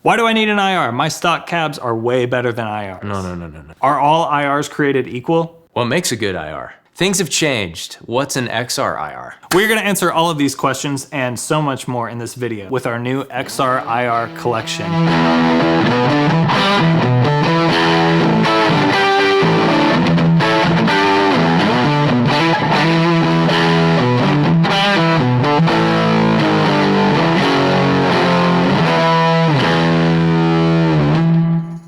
Why do I need an IR? My stock cabs are way better than IRs. No. Are all IRs created equal? What makes a good IR? Things have changed. What's an XR IR? We're gonna answer all of these questions and so much more in this video with our new XR IR collection.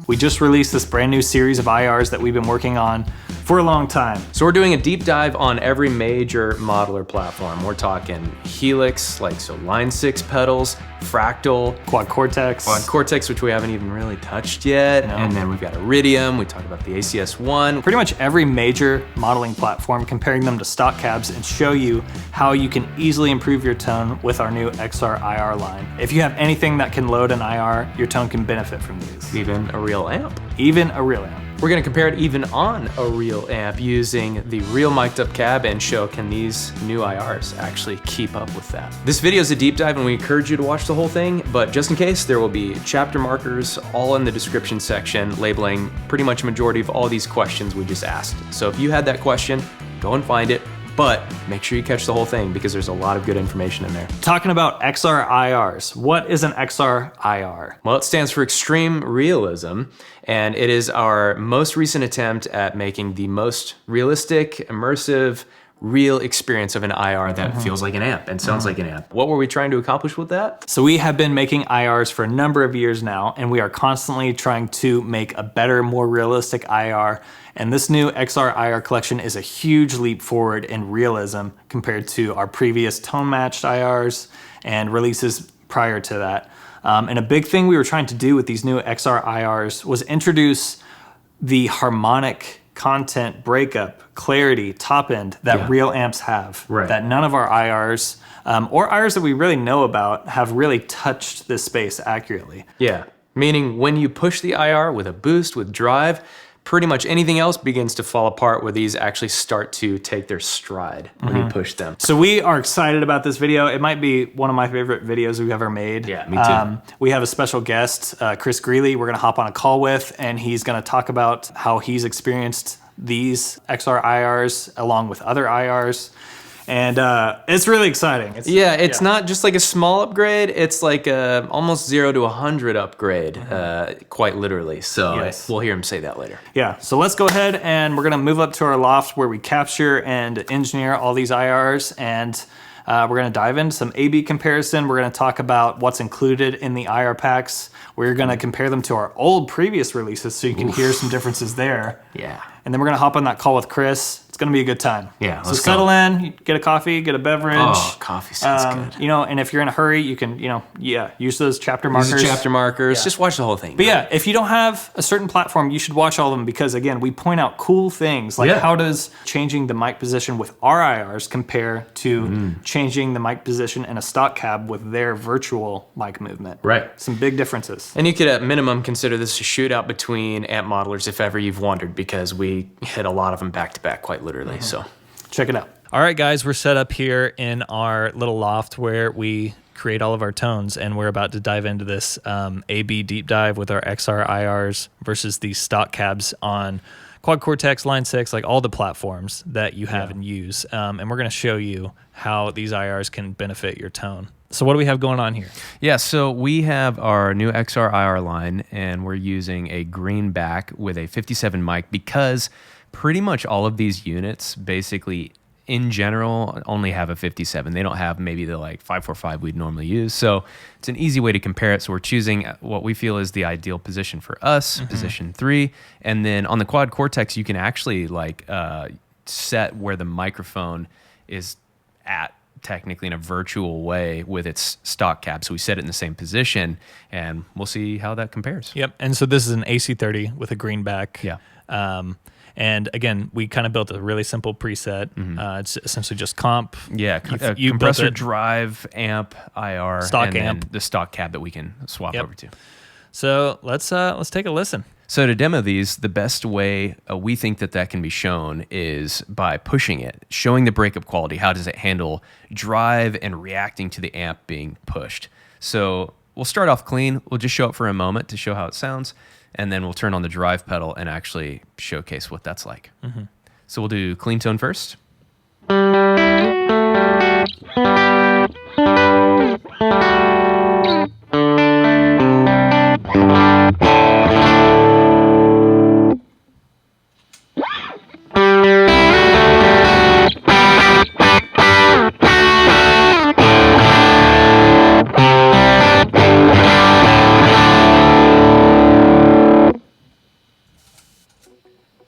We just released this brand new series of IRs that we've been working on for a long time. So we're doing a deep dive on every major modeler platform. We're talking Helix, line 6 pedals, Fractal, Quad Cortex. Which we haven't even really touched yet. No. And then we've got Iridium, we talk about the ACS1. Pretty much every major modeling platform, comparing them to stock cabs and show you how you can easily improve your tone with our new XR IR line. If you have anything that can load an IR, your tone can benefit from these. Even a real amp. Even a real amp. We're gonna compare it even on a real amp using the real mic'd up cab and show can these new IRs actually keep up with that. This video is a deep dive and we encourage you to watch the whole thing, but just in case, there will be chapter markers all in the description section labeling pretty much a majority of all these questions we just asked. So if you had that question, go and find it, but make sure you catch the whole thing because there's a lot of good information in there. Talking about XR IRs, what is an XR IR? Well, it stands for Extreme Realism, and it is our most recent attempt at making the most realistic, immersive, real experience of an IR that feels like an amp and sounds like an amp. What were we trying to accomplish with that? So we have been making IRs for a number of years now, and we are constantly trying to make a better, more realistic IR. And this new XR IR collection is a huge leap forward in realism compared to our previous tone-matched IRs and releases prior to that. And a big thing we were trying to do with these new XR IRs was introduce the harmonic content breakup, clarity, top end that real amps have. Right. That none of our IRs, or IRs that we really know about, have really touched this space accurately. Yeah, meaning when you push the IR with a boost, with drive, pretty much anything else begins to fall apart where these actually start to take their stride when you push them. So we are excited about this video. It might be one of my favorite videos we've ever made. Yeah, me too. We have a special guest, Chris Greely, we're gonna hop on a call with, and he's gonna talk about how he's experienced these XR IRs along with other IRs. And it's really exciting. It's not just like a small upgrade, it's like a almost 0 to 100 upgrade, quite literally. So we'll hear him say that later. Yeah, so let's go ahead and we're gonna move up to our loft where we capture and engineer all these IRs, and we're gonna dive into some A/B comparison. We're gonna talk about what's included in the IR packs. We're gonna compare them to our old previous releases so you can hear some differences there. Yeah. And then we're gonna hop on that call with Chris. It's gonna be a good time. Yeah, so settle in, get a coffee, get a beverage. Oh, coffee sounds good. You know, and if you're in a hurry, you can, use those chapter markers. Use the chapter markers. Just watch the whole thing. But yeah, if you don't have a certain platform, you should watch all of them because, again, we point out cool things like how does changing the mic position with our IRs compare to changing the mic position in a stock cab with their virtual mic movement. Right. Some big differences. And you could at minimum consider this a shootout between amp modelers if ever you've wondered, because we hit a lot of them back to back quite literally. So check it out. All right, guys, we're set up here in our little loft where we create all of our tones, and we're about to dive into this A/B deep dive with our XR IRs versus these stock cabs on Quad Cortex, Line 6, like all the platforms that you have and use. And we're gonna show you how these IRs can benefit your tone. So what do we have going on here? Yeah, so we have our new XR IR line, and we're using a green back with a 57 mic because pretty much all of these units basically in general only have a 57. They don't have maybe the 545 we'd normally use. So it's an easy way to compare it. So we're choosing what we feel is the ideal position for us, position 3. And then on the Quad Cortex, you can actually set where the microphone is at technically in a virtual way with its stock cab. So we set it in the same position and we'll see how that compares. Yep. And so this is an AC30 with a green back. Yeah. And again, we kind of built a really simple preset. It's essentially just comp. Yeah, you compressor, drive, amp, IR, stock and amp, then the stock cab that we can swap over to. So let's take a listen. So to demo these, the best way we think that can be shown is by pushing it, showing the breakup quality. How does it handle drive and reacting to the amp being pushed? So we'll start off clean. We'll just show it for a moment to show how it sounds, and then we'll turn on the drive pedal and actually showcase what that's like. So we'll do clean tone first.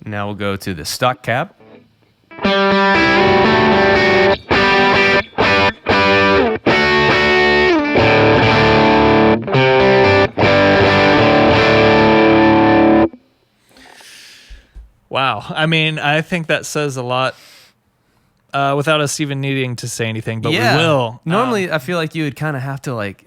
Now we'll go to the stock cab. Wow. I mean, I think that says a lot without us even needing to say anything, but we will. Normally, I feel like you would kind of have to like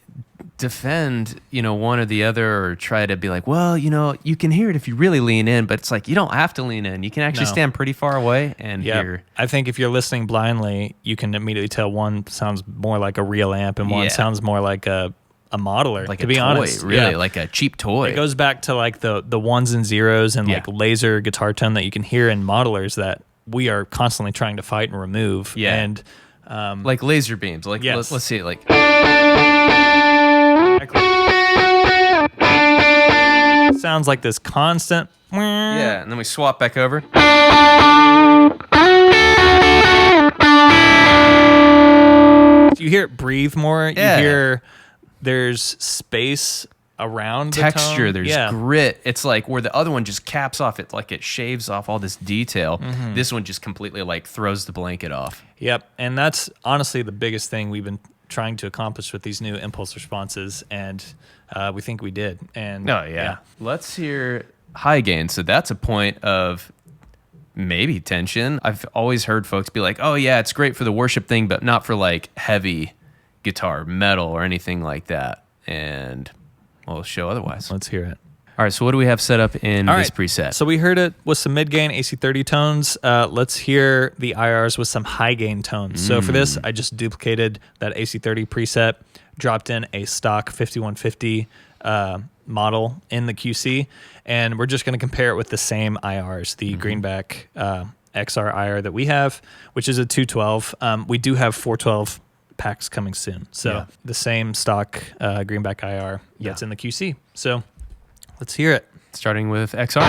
defend, one or the other, or try to be like, well, you can hear it if you really lean in, but it's like you don't have to lean in. You can actually stand pretty far away and hear. I think if you're listening blindly, you can immediately tell one sounds more like a real amp and one sounds more like a modeler. Like to be honest, really, like a cheap toy. It goes back to like the ones and zeros and like laser guitar tone that you can hear in modelers that we are constantly trying to fight and remove. Yeah. And like laser beams. Like let's see it like. Sounds like this constant. Yeah, and then we swap back over. You hear it breathe more. You hear there's space around texture. the tone. There's grit. It's like where the other one just caps off. It like it shaves off all this detail. This one just completely like throws the blanket off. Yep, and that's honestly the biggest thing we've been trying to accomplish with these new impulse responses, and we think we did. And Let's hear high gain. So that's a point of maybe tension. I've always heard folks be like, oh yeah, it's great for the worship thing, but not for like heavy guitar, metal, or anything like that. And we'll show otherwise. Let's hear it. All right, so what do we have set up in this preset? So we heard it with some mid-gain AC30 tones. Let's hear the IRs with some high-gain tones. So for this, I just duplicated that AC30 preset, dropped in a stock 5150 model in the QC, and we're just going to compare it with the same IRs, the Greenback XR IR that we have, which is a 212. We do have 412 packs coming soon. So the same stock Greenback IR that's in the QC. So let's hear it. Starting with XR.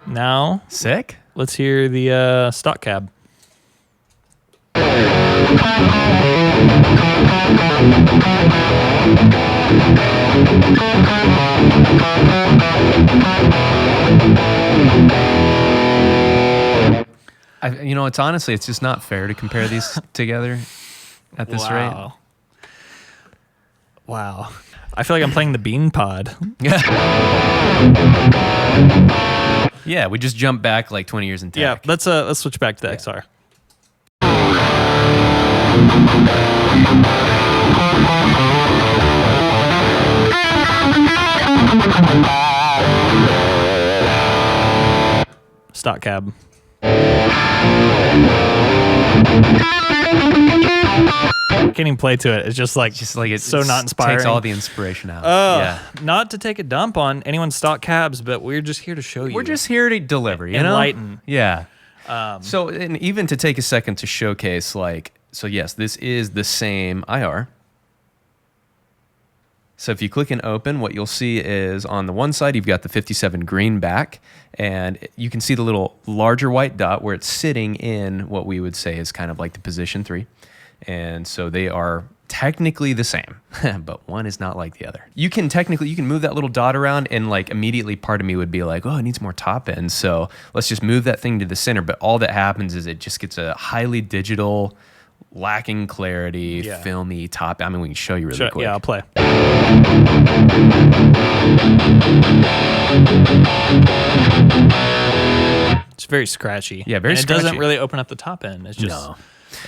Now, sick. Let's hear the stock cab. It's honestly, it's just not fair to compare these together at this rate. Wow. I feel like I'm playing the Bean Pod. Yeah, we just jumped back like 20 years in tech. Yeah, let's switch back to the XR. Stock cab. I can't even play to it. It's just like it's so not inspiring. Takes all the inspiration out. Not to take a dump on anyone's stock cabs, but we're just here to show you. We're just here to deliver, enlighten. Yeah. So, and even to take a second to showcase, yes, this is the same IR. So if you click and open, what you'll see is on the one side, you've got the 57 Greenback, and you can see the little larger white dot where it's sitting in what we would say is kind of like the position 3. And so they are technically the same, but one is not like the other. You can move that little dot around, and like immediately part of me would be like, oh, it needs more top end. So let's just move that thing to the center. But all that happens is it just gets a highly digital, lacking clarity, filmy top. I mean, we can show you really quick. Yeah, I'll play. It's very scratchy. Yeah, very and scratchy. It doesn't really open up the top end. It's just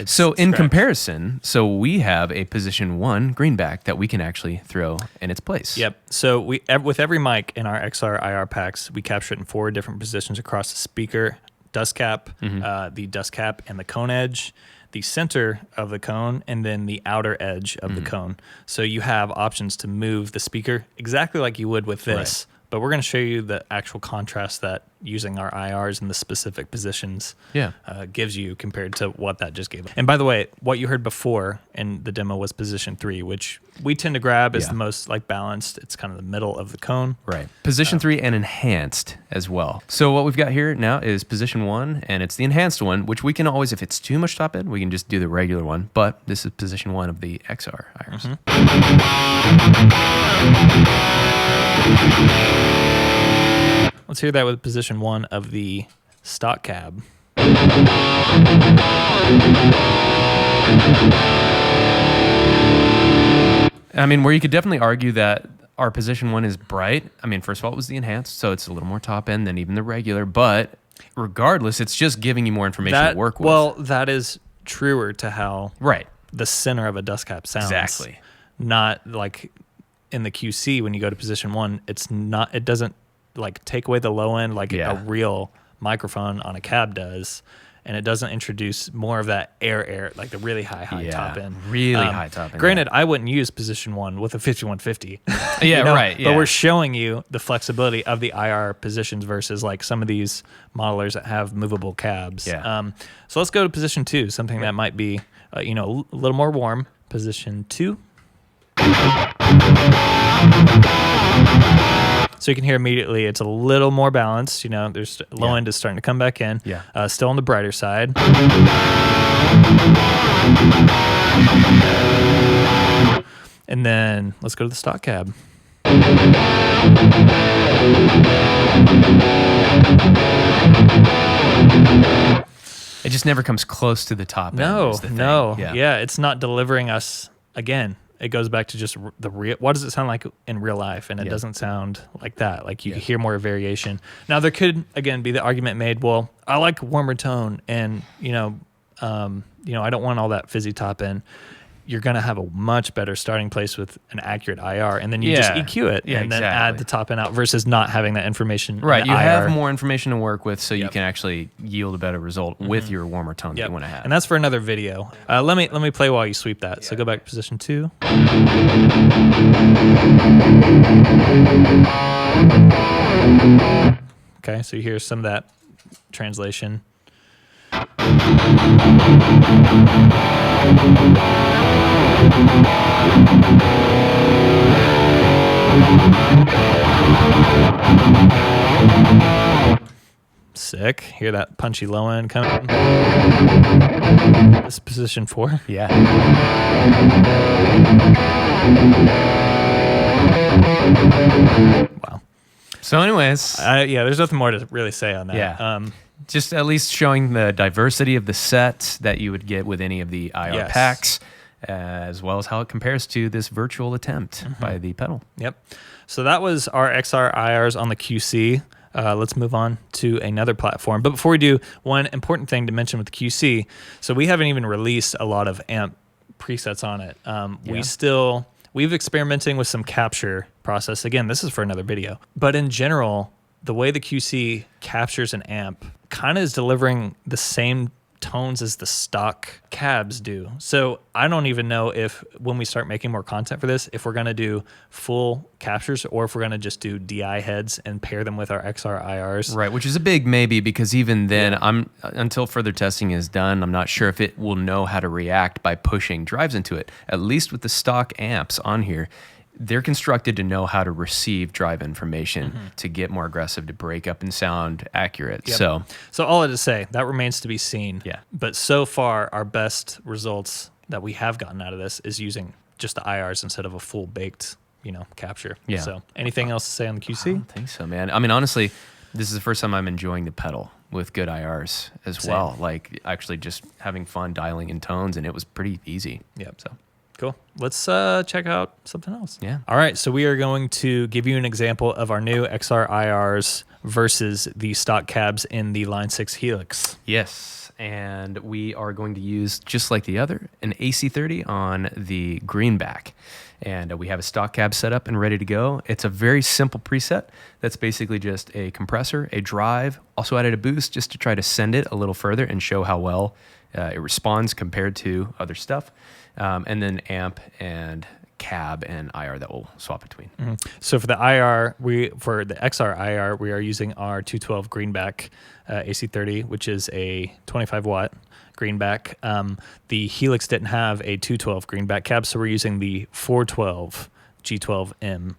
So in scratched. comparison, so we have a position 1 greenback that we can actually throw in its place. Yep. So with every mic in our XR IR packs, we capture it in 4 different positions across the speaker, dust cap, the dust cap and the cone edge, the center of the cone, and then the outer edge of the cone. So you have options to move the speaker exactly like you would with this. Right. But we're going to show you the actual contrast that using our IRs in the specific positions gives you compared to what that just gave. And by the way, what you heard before in the demo was position 3, which we tend to grab as the most like balanced. It's kind of the middle of the cone. Right. Position 3 and enhanced as well. So what we've got here now is position 1, and it's the enhanced one, which we can always, if it's too much top end, we can just do the regular one. But this is position 1 of the XR IRs. Let's hear that with position 1 of the stock cab. I mean, where you could definitely argue that our position 1 is bright. I mean, first of all, it was the enhanced, so it's a little more top end than even the regular. But regardless, it's just giving you more information to work with. Well, that is truer to how right. the center of a dust cap sounds. Exactly. Not like in the QC when you go to position 1, it's not. It doesn't like take away the low end like a real microphone on a cab does, and it doesn't introduce more of that air like the really high top end. Really high top end. Granted, I wouldn't use position 1 with a 5150. Right. But we're showing you the flexibility of the IR positions versus like some of these modelers that have movable cabs. Yeah. So let's go to position 2, something that might be a little more warm. Position 2. So you can hear immediately it's a little more balanced. There's low end is starting to come back in. Yeah. Still on the brighter side. And then let's go to the stock cab. It just never comes close to the top end. No. Is the thing. Yeah, it's not delivering us again. It goes back to just the real. What does it sound like in real life? And it doesn't sound like that. Like you can hear more variation. Now there could again be the argument made. Well, I like warmer tone, and I don't want all that fizzy top end. You're gonna have a much better starting place with an accurate IR, and then you just EQ it and then add the top end out versus not having that information. Right, you IR. have more information to work with, so you can actually yield a better result with your warmer tone that you want to have. And that's for another video. Let me play while you sweep that. So go back to position 2. Okay, so here's some of that translation. Sick. Hear that punchy low end coming. This is position 4. Yeah. Wow. So anyways. There's nothing more to really say on that. Yeah. Just at least showing the diversity of the set that you would get with any of the IR packs, as well as how it compares to this virtual attempt by the pedal. Yep. So that was our XR IRs on the QC. Let's move on to another platform. But before we do, one important thing to mention with the QC, so we haven't even released a lot of amp presets on it. We've experimenting with some capture process. Again, this is for another video. But in general, the way the QC captures an amp kind of is delivering the same tones as the stock cabs do. So I don't even know if when we start making more content for this, if we're going to do full captures or if we're going to just do DI heads and pair them with our XR IRs. Right, which is a big maybe, because even then, until further testing is done, I'm not sure if it will know how to react by pushing drives into it. At least with the stock amps on here, they're constructed to know how to receive drive information to get more aggressive, to break up and sound accurate. Yep. So all I have to say, that remains to be seen. Yeah. But so far, our best results that we have gotten out of this is using just the IRs instead of a full baked, capture. Yeah. So anything else to say on the QC? I don't think so, man. I mean, honestly, this is the first time I'm enjoying the pedal with good IRs as well. Like actually just having fun dialing in tones, and it was pretty easy. Yep. So. Cool. Let's check out something else. Yeah. All right. So we are going to give you an example of our new XR IRs versus the stock cabs in the Line 6 Helix. Yes, and we are going to use, just like the other, an AC30 on the greenback. And we have a stock cab set up and ready to go. It's a very simple preset. That's basically just a compressor, a drive, also added a boost just to try to send it a little further and show how well it responds compared to other stuff. And then amp and cab and IR that we'll swap between. So for the IR, for the XR IR, we are using our 212 greenback AC30, which is a 25 watt greenback. The Helix didn't have a 212 greenback cab, so we're using the 412 G12M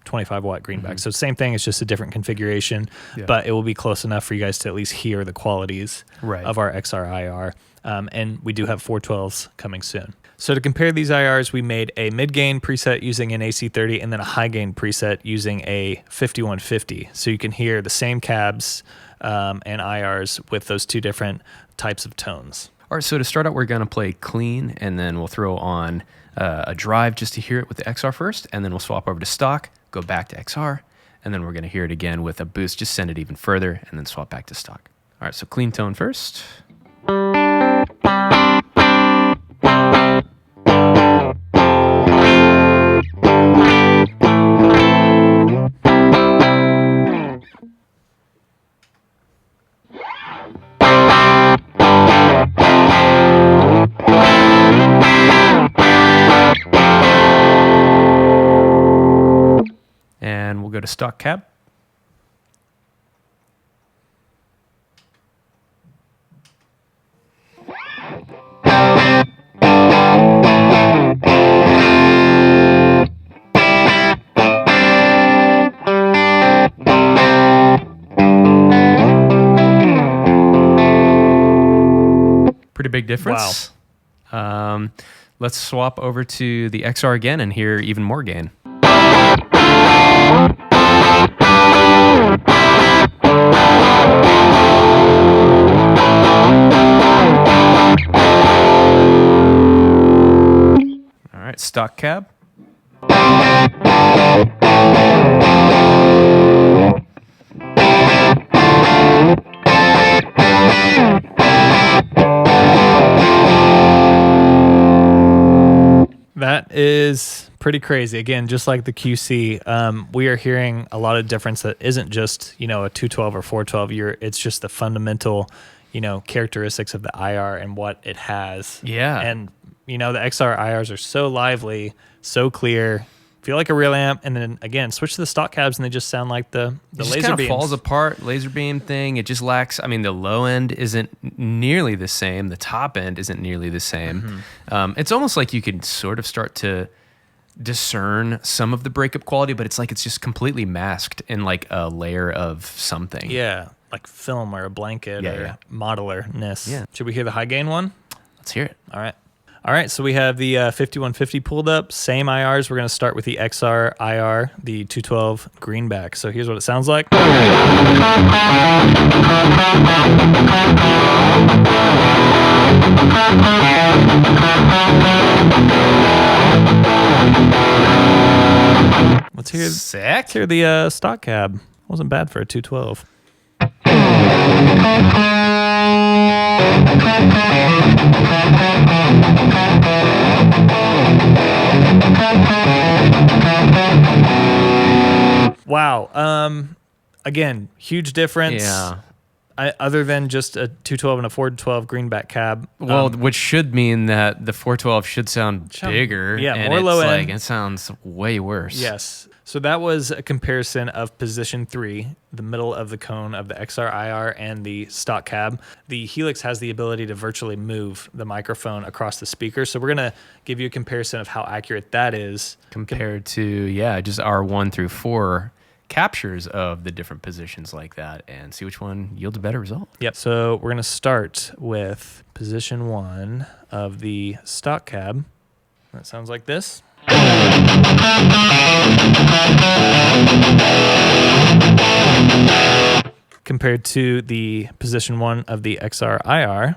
25 watt greenback. So same thing, it's just a different configuration, but it will be close enough for you guys to at least hear the qualities of our XR IR. And we do have 412s coming soon. So to compare these IRs, we made a mid-gain preset using an AC30 and then a high-gain preset using a 5150. So you can hear the same cabs and IRs with those two different types of tones. All right, so to start out, we're going to play clean, and then we'll throw on a drive just to hear it with the XR first, and then we'll swap over to stock, go back to XR, and then we're going to hear it again with a boost, just send it even further, and then swap back to stock. All right, so clean tone first. And we'll go to stock cab. Pretty big difference. Wow. Let's swap over to the XR again and hear even more gain. All right, stock cab. That is pretty crazy. Again, just like the QC, we are hearing a lot of difference that isn't just, a 212 or 412. It's just the fundamental, characteristics of the IR and what it has. Yeah. And, the XR IRs are so lively, so clear, feel like a real amp. And then, again, switch to the stock cabs and they just sound like the laser kind of beams. Falls apart, laser beam thing. It just lacks, the low end isn't nearly the same. The top end isn't nearly the same. It's almost like you can sort of start to discern some of the breakup quality, but it's like it's just completely masked in like a layer of something. Yeah, like film or a blanket or modeler-ness. Yeah. Should we hear the high gain one? Let's hear it. All right, so we have the 5150 pulled up, same IRs. We're going to start with the XR IR, the 212 greenback. So here's what it sounds like. Let's hear the stock cab. Wasn't bad for a 212. Wow. Again, huge difference. Yeah. Other than just a 212 and a 412 greenback cab. Well, which should mean that the 412 should sound bigger. Yeah, and more it's low like, end. it sounds way worse. Yes. So that was a comparison of position 3, the middle of the cone of the XR IR and the stock cab. The Helix has the ability to virtually move the microphone across the speaker. So we're going to give you a comparison of how accurate that is. Compared to, just our 1 through 4 captures of the different positions like that and see which one yields a better result. Yep. So we're going to start with position 1 of the stock cab. That sounds like this. Compared to the position 1 of the XR IR.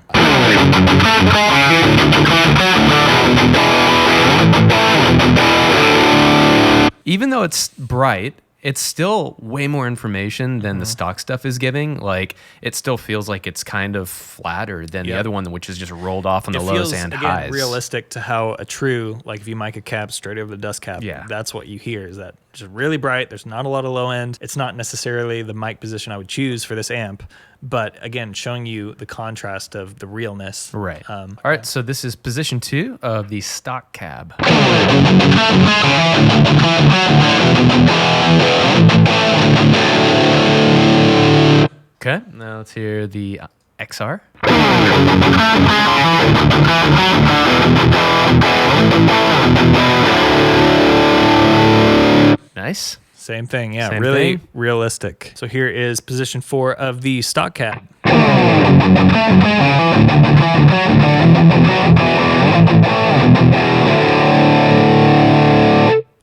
Even though it's bright, it's still way more information than the stock stuff is giving. Like, it still feels like it's kind of flatter than the other one, which is just rolled off on the lows and highs. Realistic to how a true, like if you mic a cab straight over the dust cap, that's what you hear, is that just really bright. There's not a lot of low end. It's not necessarily the mic position I would choose for this amp, but again, showing you the contrast of the realness. Right. All right, so this is position 2 of the stock cab. Okay, now let's hear the XR. Nice. Same thing, yeah. Same really thing. realistic. So here is position 4 of the stock cab.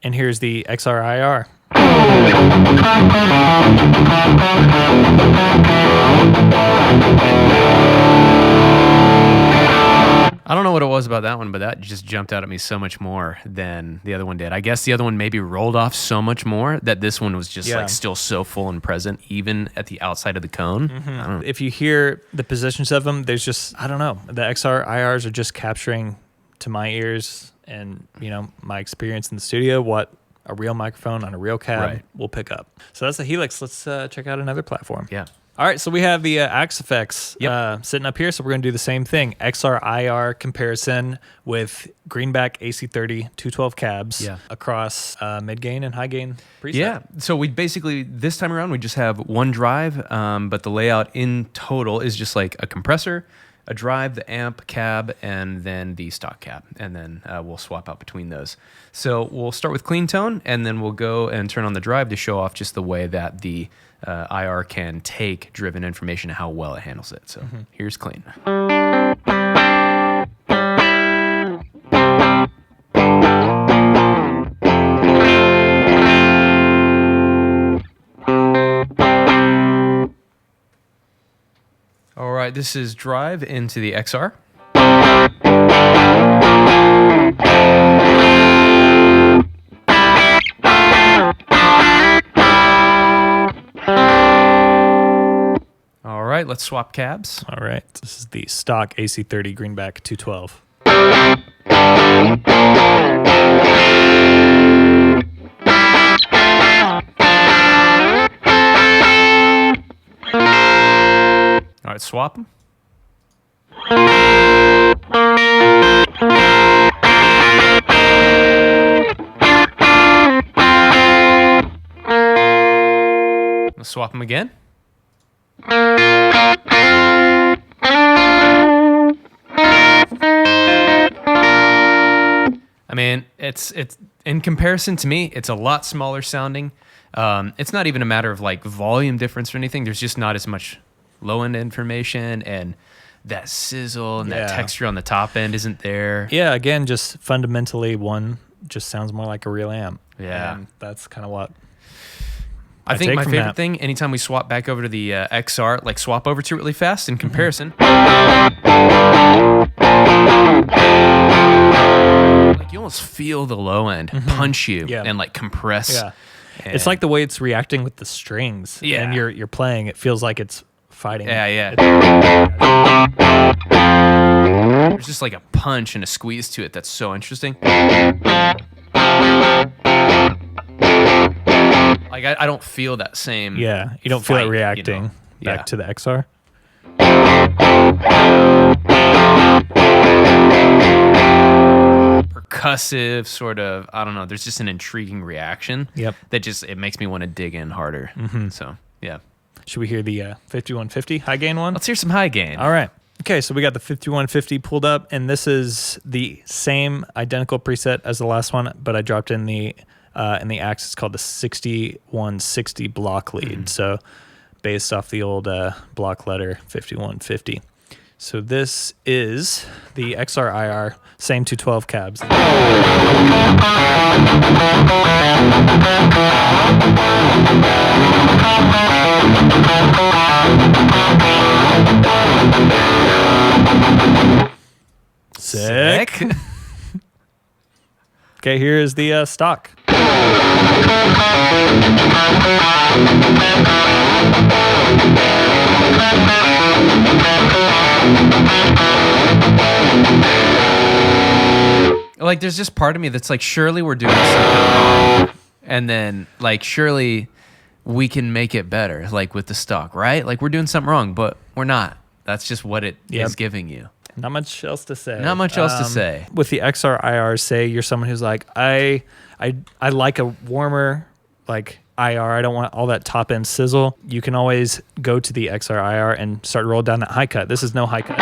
And here's the XR IR. I don't know what it was about that one, but that just jumped out at me so much more than the other one did. I guess the other one maybe rolled off so much more that this one was just like still so full and present, even at the outside of the cone. I don't know. If you hear the positions of them, there's just, I don't know. The XR IRs are just capturing to my ears and, you know, my experience in the studio, what a real microphone on a real cab will pick up. So that's the Helix. Let's check out another platform. Yeah. All right, so we have the Axe Effects sitting up here, so we're going to do the same thing. XR IR comparison with Greenback AC30 212 cabs across mid-gain and high-gain preset. Yeah, so we basically, this time around, we just have one drive, but the layout in total is just like a compressor, a drive, the amp, cab, and then the stock cab. And then we'll swap out between those. So we'll start with clean tone, and then we'll go and turn on the drive to show off just the way that the IR can take driven information and how well it handles it. So here's clean. All right, this is drive into the XR. All right, let's swap cabs. All right, this is the stock AC30 Greenback 212. All right, swap them. Let's swap them again. I mean, it's in comparison to me, it's a lot smaller sounding. It's not even a matter of like volume difference or anything. There's just not as much low end information, and that sizzle and that texture on the top end isn't there. Yeah, again, just fundamentally one just sounds more like a real amp. Yeah. And that's kind of what I think my favorite thing, anytime we swap back over to the XR, like swap over to it really fast in comparison. Like you almost feel the low end punch you and like compress. Yeah. It's like the way it's reacting with the strings. Yeah. And you're playing, it feels like it's fighting. Yeah. There's just like a punch and a squeeze to it that's so interesting. Like I don't feel that same. Yeah, you don't feel it reacting back to the XR. Percussive, sort of. I don't know. There's just an intriguing reaction. Yep. That just it makes me want to dig in harder. So yeah. Should we hear the 5150 high gain one? Let's hear some high gain. All right. Okay, so we got the 5150 pulled up, and this is the same identical preset as the last one, but I dropped in the Axe. It's called the 6160 block lead. So based off the old block letter 5150. So this is the XR IR, same 212 cabs. Sick. Okay, here is the stock. Like, there's just part of me that's like, surely we're doing something wrong, and then like, surely we can make it better, like with the stock, right? Like, we're doing something wrong, but we're not. That's just what it is giving you. Not much else to say. Not much else to say. With the XR IRs, say you're someone who's like, I like a warmer like IR. I don't want all that top end sizzle. You can always go to the XR IR and start to roll down that high cut. This is no high cut.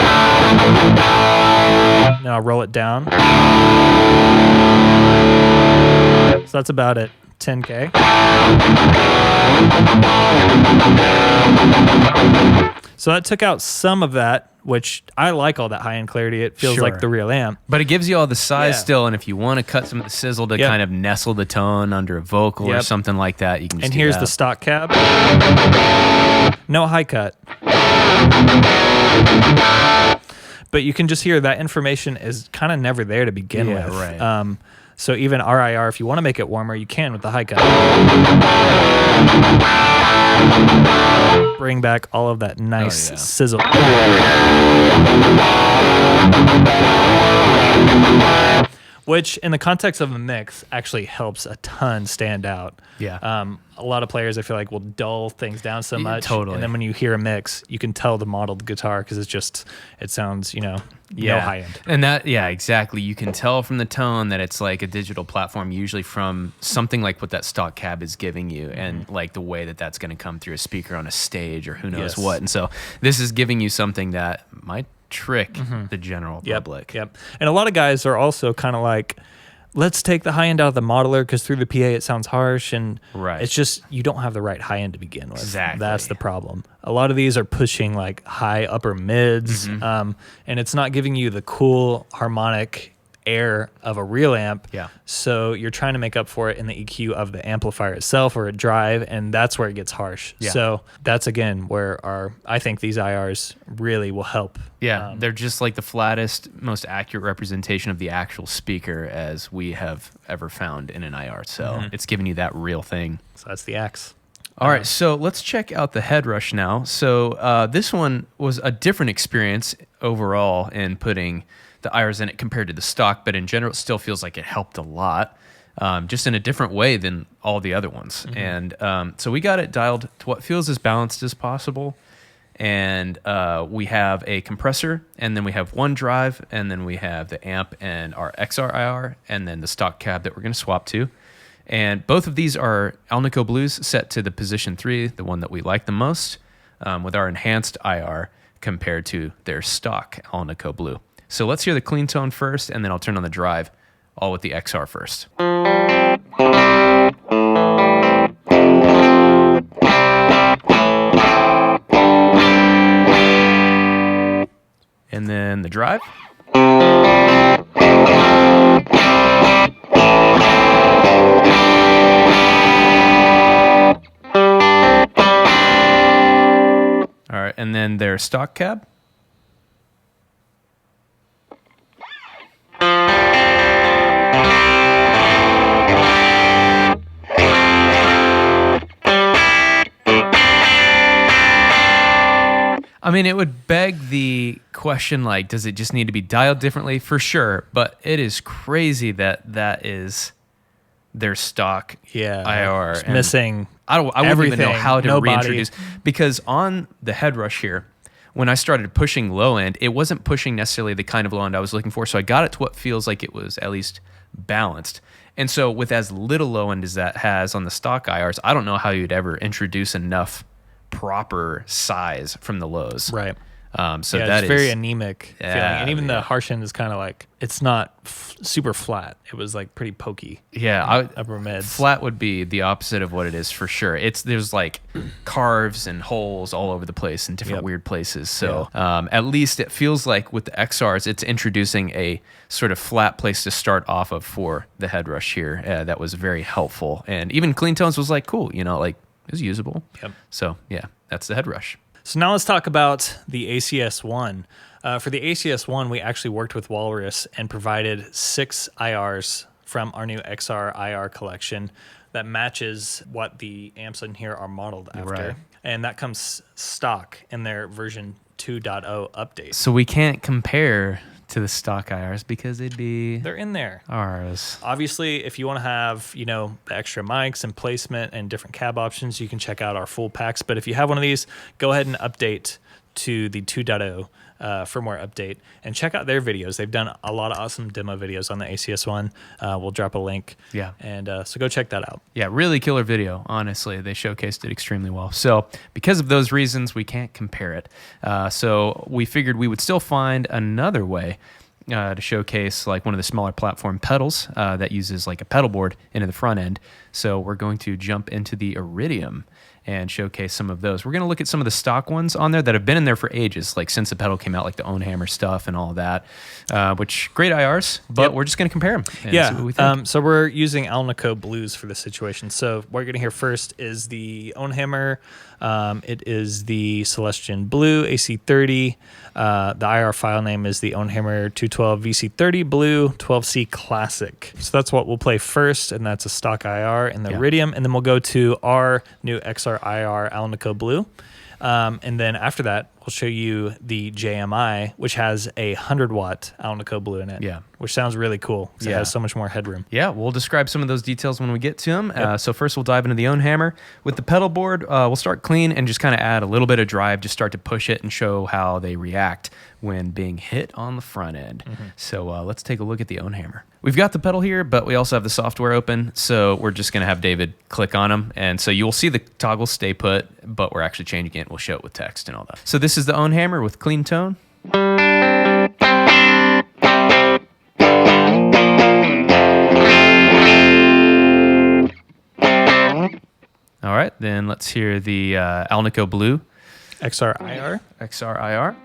Now I'll roll it down. So that's about it. 10K. So that took out some of that, which I like all that high-end clarity. It feels like the real amp. But it gives you all the size still, and if you want to cut some of the sizzle to kind of nestle the tone under a vocal or something like that, you can just And do here's that. the stock cab. No high cut. But you can just hear that information is kind of never there to begin with. Right. So even RIR, if you want to make it warmer, you can with the high cut. Bring back all of that nice sizzle. Which, in the context of a mix, actually helps a ton stand out. Yeah. A lot of players, I feel like, will dull things down so much. Totally. And then when you hear a mix, you can tell the modeled guitar because it sounds, no high end. And that, exactly. You can tell from the tone that it's like a digital platform, usually from something like what that stock cab is giving you, and like the way that that's going to come through a speaker on a stage or who knows what. And so this is giving you something that might trick the general public. Yep. And a lot of guys are also kind of like, let's take the high end out of the modeler because through the PA it sounds harsh, and it's just you don't have the right high end to begin with. Exactly. That's the problem. A lot of these are pushing like high upper mids, and it's not giving you the cool harmonic air of a real amp. Yeah. So you're trying to make up for it in the EQ of the amplifier itself or a drive, and that's where it gets harsh. Yeah. So that's again where I think these IRs really will help. Yeah, they're just like the flattest, most accurate representation of the actual speaker as we have ever found in an IR. So it's giving you that real thing. So that's the axe. All right, so let's check out the Headrush now. So this one was a different experience overall in putting the IRs in it compared to the stock, but in general, it still feels like it helped a lot, just in a different way than all the other ones. And so we got it dialed to what feels as balanced as possible. And we have a compressor, and then we have one drive, and then we have the amp and our XR IR, and then the stock cab that we're going to swap to. And both of these are Alnico Blues set to the position 3, the one that we like the most, with our enhanced IR compared to their stock Alnico Blue. So let's hear the clean tone first, and then I'll turn on the drive, all with the XR first. And then the drive. All right, and then their stock cab. I mean, it would beg the question, like, does it just need to be dialed differently? For sure, but it is crazy that that is their stock IR. It's missing I wouldn't even know how to Nobody. reintroduce, because on the Headrush here, when I started pushing low end, it wasn't pushing necessarily the kind of low end I was looking for, so I got it to what feels like it was at least balanced. And so with as little low end as that has on the stock IRs, I don't know how you'd ever introduce enough proper size from the lows. Right. So yeah, that it's is very anemic feeling. And even the harsh end is kind of like, it's not super flat. It was like pretty pokey. Yeah, upper mids. Flat would be the opposite of what it is for sure. There's like carves and holes all over the place in different weird places. So at least it feels like with the XRs, it's introducing a sort of flat place to start off of for the Headrush here. That was very helpful. And even clean tones was like, cool, like it was usable. Yep. So yeah, that's the Headrush. So now let's talk about the ACS-1. For the ACS-1, we actually worked with Walrus and provided 6 IRs from our new XR IR collection. that matches what the amps in here are modeled after. Right. And that comes stock in their version 2.0 update. So we can't compare to the stock IRs because They're in there. ours. Obviously, if you want to have, the extra mics and placement and different cab options, you can check out our full packs. But if you have one of these, go ahead and update to the 2.0 firmware update and check out their videos. They've done a lot of awesome demo videos on the ACS one. We'll drop a link. Yeah. And so go check that out. Yeah, really killer video, honestly. They showcased it extremely well. So because of those reasons, we can't compare it. So we figured we would still find another way to showcase like one of the smaller platform pedals that uses like a pedal board into the front end. So we're going to jump into the Iridium and showcase some of those. We're going to look at some of the stock ones on there that have been in there for ages, like since the pedal came out, like the Own Hammer stuff and all that, which great IRs, but we're just going to compare them. Yeah. See what we think. So we're using Alnico Blues for this situation. So what you're going to hear first is the Own Hammer. It is the Celestian Blue AC30. The IR file name is the Own Hammer 212 VC30 Blue 12C Classic. So that's what we'll play first, and that's a stock IR in the Iridium. And then we'll go to our new XR IR Alnico Blue. And then after that, we'll show you the JMI, which has a 100-watt Alnico Blue in it. Yeah. Which sounds really cool because it has so much more headroom. Yeah, we'll describe some of those details when we get to them. So first we'll dive into the Own Hammer. With the pedal board, we'll start clean and just kind of add a little bit of drive, just start to push it and show how they react when being hit on the front end. So let's take a look at the Own Hammer. We've got the pedal here, but we also have the software open, so we're just going to have David click on them. And so you'll see the toggle stay put, but we're actually changing it. We'll show it with text and all that. So this is the Own Hammer with clean tone. All right, then let's hear the Alnico Blue. XR IR. XR IR.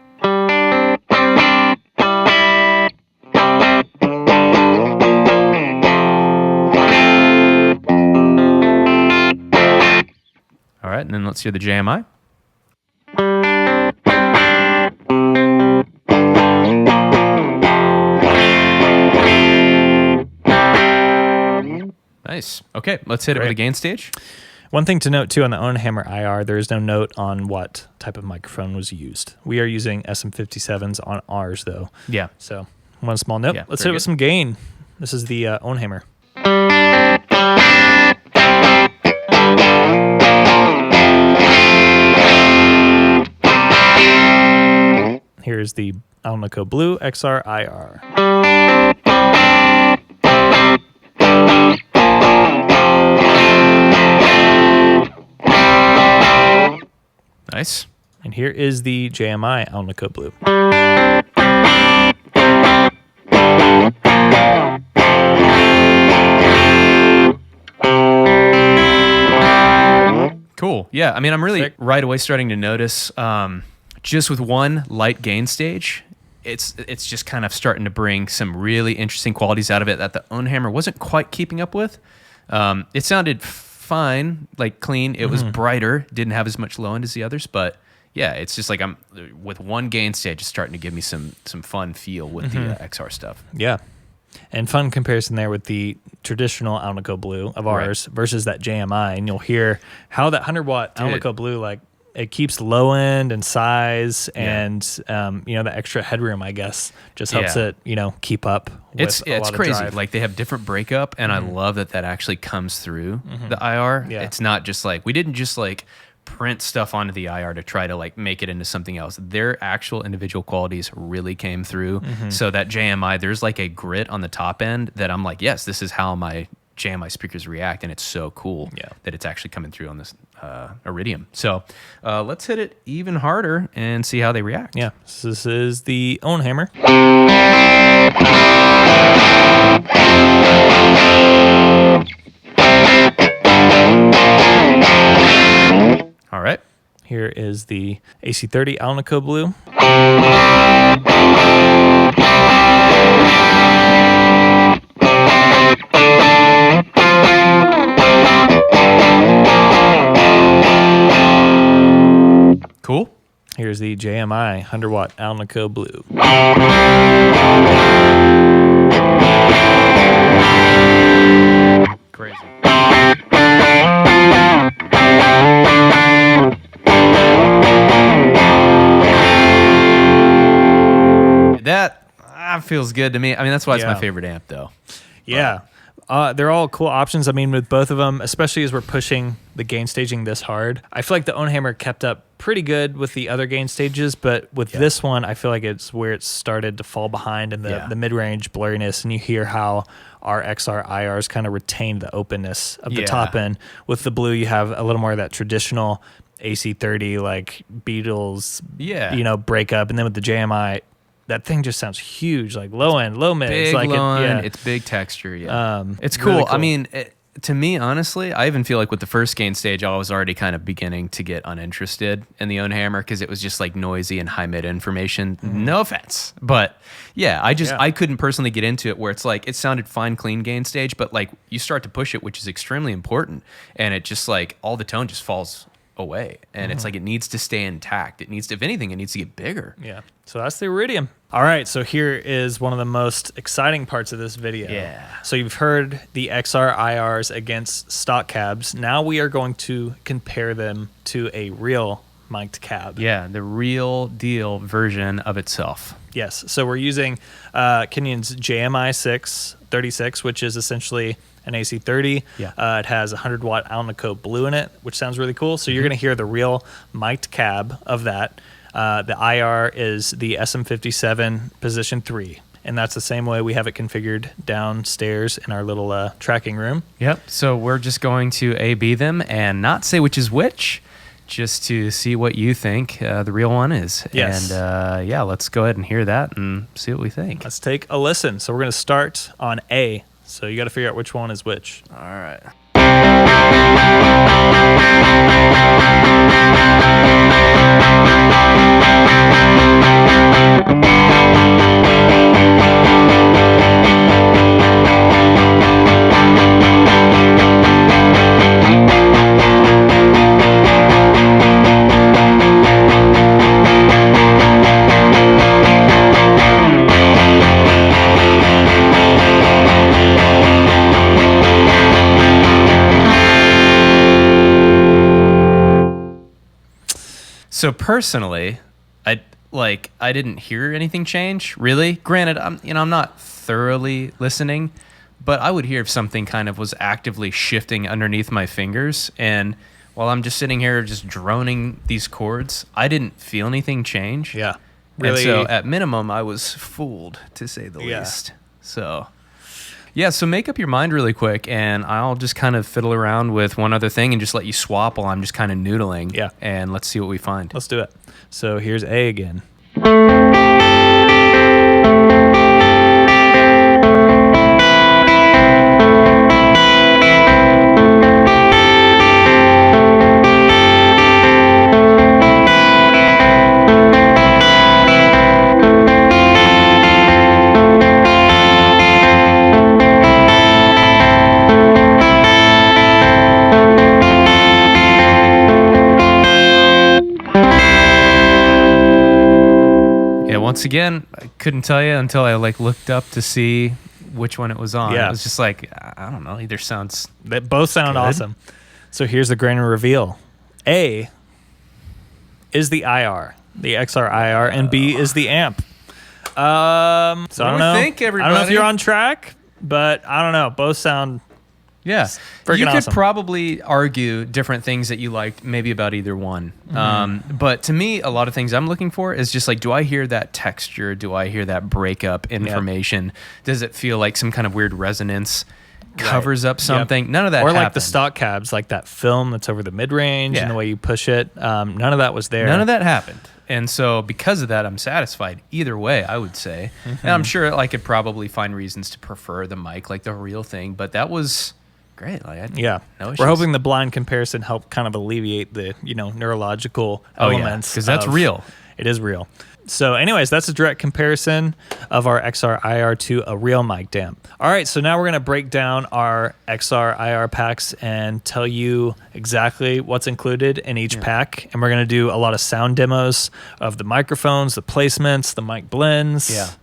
All right, and then let's hear the JMI. Nice. Okay, let's hit it with a gain stage. One thing to note, too, on the Own Hammer IR, there is no note on what type of microphone was used. We are using SM57s on ours, though. Yeah. So one small note. Yeah, Let's hit it with some gain. This is the Own Hammer. Here's the Alnico Blue XR IR. Nice. And here is the JMI Alnico Blue. Cool. Yeah, I mean, I'm really right away starting to notice just with one light gain stage, it's just kind of starting to bring some really interesting qualities out of it that the Own Hammer wasn't quite keeping up with. It sounded fine, like clean. It was brighter, didn't have as much low end as the others, but yeah, it's just like I'm with one gain stage, it's starting to give me some fun feel with the XR stuff. Yeah. And fun comparison there with the traditional Alnico Blue of ours versus that JMI. And you'll hear how that 100-watt Alnico Blue, like, it keeps low end and size and, the extra headroom, I guess, just helps it, keep up with a lot of crazy. drive. Like, they have different breakup, and I love that actually comes through the IR. Yeah. It's not just like, we didn't just like print stuff onto the IR to try to like make it into something else. Their actual individual qualities really came through. So that JMI, there's like a grit on the top end that I'm like, yes, this is how my JMI speakers react, and it's so cool that it's actually coming through on this Iridium. So let's hit it even harder and see how they react. Yeah, so this is the Own Hammer. All right. Here is the AC30 Alnico Blue. Cool. Here's the JMI 100-watt Alnico Blue. Crazy. feels good to me. I mean, that's why it's my Yeah. favorite amp, though. Yeah. They're all cool options. I mean, with both of them, especially as we're pushing the gain staging this hard, I feel like the Own Hammer kept up pretty good with the other gain stages, but with this one, I feel like it's where it started to fall behind in the mid-range blurriness, and you hear how our XR IRs kind of retained the openness of the top end. With the Blue, you have a little more of that traditional AC30, like Beatles, breakup, and then with the JMI, that thing just sounds huge, like low end, low mid. Big It's like low end, it's big texture. It's cool. Really cool. I mean, to me, honestly, I even feel like with the first gain stage, I was already kind of beginning to get uninterested in the Own Hammer because it was just like noisy and high mid information. No offense, but I couldn't personally get into it where it's like it sounded fine, clean gain stage, but like you start to push it, which is extremely important, and it just like all the tone just falls away, and it's like it needs to stay intact. It needs to, if anything, it needs to get bigger. Yeah. So that's the Iridium. All right, so here is one of the most exciting parts of this video. Yeah. So you've heard the XR IRs against stock cabs. Now we are going to compare them to a real mic'd cab. Yeah, the real deal version of itself. Yes. So we're using Kenyon's JMI 636, which is essentially an AC30. Yeah. It has 100 watt Alnico Blue in it, which sounds really cool. So you're going to hear the real mic'd cab of that. The IR is the SM57 position 3. And that's the same way we have it configured downstairs in our little tracking room. Yep. So we're just going to A-B them and not say which is which, just to see what you think the real one is. Yes. And let's go ahead and hear that and see what we think. Let's take a listen. So we're going to start on A. So you got to figure out which one is which. All right. So personally, I didn't hear anything change, really. Granted, I'm not thoroughly listening, but I would hear if something kind of was actively shifting underneath my fingers. And while I'm just sitting here just droning these chords, I didn't feel anything change. Yeah. Really. And so at minimum, I was fooled, to say the least. So so make up your mind really quick, and I'll just kind of fiddle around with one other thing and just let you swap while I'm just kind of noodling. Yeah. And let's see what we find. Let's do it. So here's A again. Once again, I couldn't tell you until I looked up to see which one it was on. Yeah. It was just like, I don't know, either sounds They both sound good. awesome. So here's the grand reveal. A is the IR, the XR IR, and B is the amp. So I don't know. Think, I don't know if everybody? you're on track, but I don't know. Both sound freaking you could awesome. probably argue different things that you liked maybe about either one. But to me, a lot of things I'm looking for is just like, do I hear that texture? Do I hear that breakup information? Does it feel like some kind of weird resonance covers up something? None of that Or happened. like the stock cabs, like that film that's over the mid-range and the way you push it. None of that was there. None of that happened. And so because of that, I'm satisfied either way, I would say. And I'm sure I could probably find reasons to prefer the mic, like the real thing. But that was great. No issues. We're hoping the blind comparison helped kind of alleviate the neurological elements. Because that's real. It is real. So anyways, that's a direct comparison of our XR IR to a real mic amp. All right, so now we're going to break down our XR IR packs and tell you exactly what's included in each pack. And we're going to do a lot of sound demos of the microphones, the placements, the mic blends.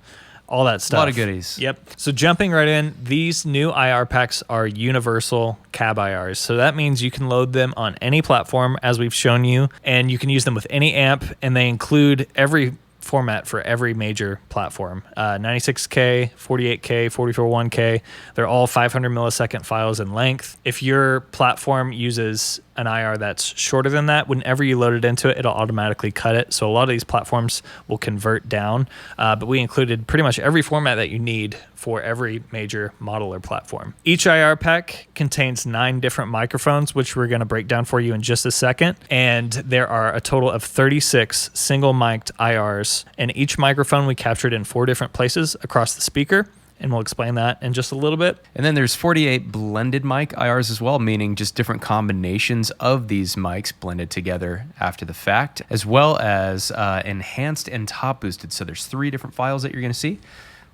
All that stuff. A lot of goodies. Yep. So jumping right in, these new IR packs are universal cab IRs. So that means you can load them on any platform, as we've shown you, and you can use them with any amp, and they include every format for every major platform. 96K, 48K, 441K. They're all 500 millisecond files in length. If your platform uses an IR that's shorter than that, whenever you load it into it, it'll automatically cut it. So a lot of these platforms will convert down, but we included pretty much every format that you need for every major model or platform. Each IR pack contains 9 different microphones, which we're going to break down for you in just a second. And there are a total of 36 single mic'd IRs, and each microphone we captured in 4 different places across the speaker. And we'll explain that in just a little bit. And then there's 48 blended mic IRs as well, meaning just different combinations of these mics blended together after the fact, as well as enhanced and top boosted. So there's 3 different files that you're going to see.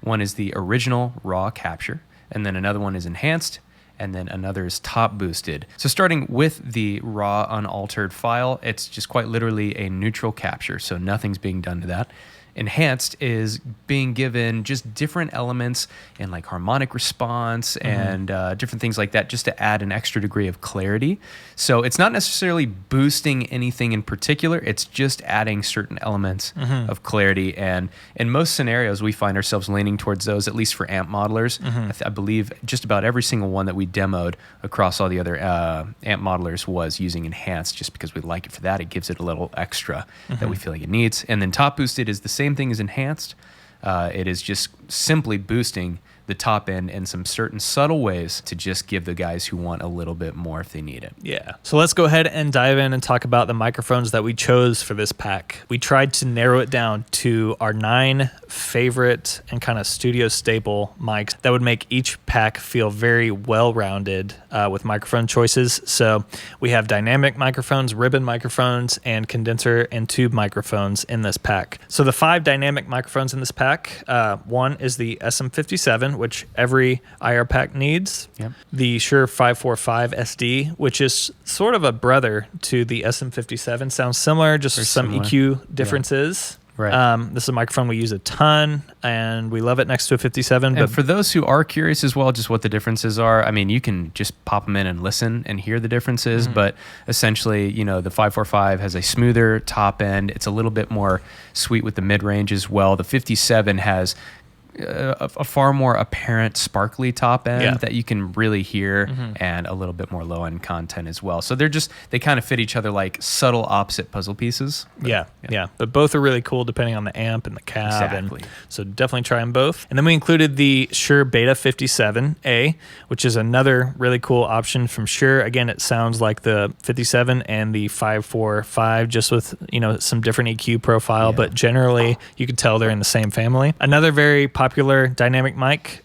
One is the original raw capture, and then another one is enhanced, and then another is top boosted. So starting with the raw unaltered file, it's just quite literally a neutral capture, so nothing's being done to that. Enhanced is being given just different elements in like harmonic response and different things like that, just to add an extra degree of clarity. So it's not necessarily boosting anything in particular, it's just adding certain elements of clarity. And in most scenarios, we find ourselves leaning towards those, at least for amp modelers. I believe just about every single one that we demoed across all the other amp modelers was using enhanced, just because we like it for that. It gives it a little extra that we feel like it needs. And then top boosted is the same thing as enhanced. It is just simply boosting the top end in some certain subtle ways to just give the guys who want a little bit more if they need it. Yeah. So let's go ahead and dive in and talk about the microphones that we chose for this pack. We tried to narrow it down to our 9 favorite and kind of studio staple mics that would make each pack feel very well-rounded with microphone choices. So we have dynamic microphones, ribbon microphones, and condenser and tube microphones in this pack. So the 5 dynamic microphones in this pack, one is the SM57, which every IR pack needs. Yep. The Shure 545 SD, which is sort of a brother to the SM57. Sounds similar, just some similar. EQ differences. Right. This is a microphone we use a ton, and we love it next to a 57. And for those who are curious as well, just what the differences are, I mean, you can just pop them in and listen and hear the differences, but essentially, you know, the 545 has a smoother top end. It's a little bit more sweet with the mid-range as well. The 57 has a far more apparent sparkly top end that you can really hear, and a little bit more low end content as well. So they kind of fit each other like subtle opposite puzzle pieces. But, yeah. But both are really cool depending on the amp and the cab. Exactly. And so definitely try them both. And then we included the Shure Beta 57A, which is another really cool option from Shure. Again, it sounds like the 57 and the 545, just with, you know, some different EQ profile, but generally you can tell they're in the same family. Another very popular dynamic mic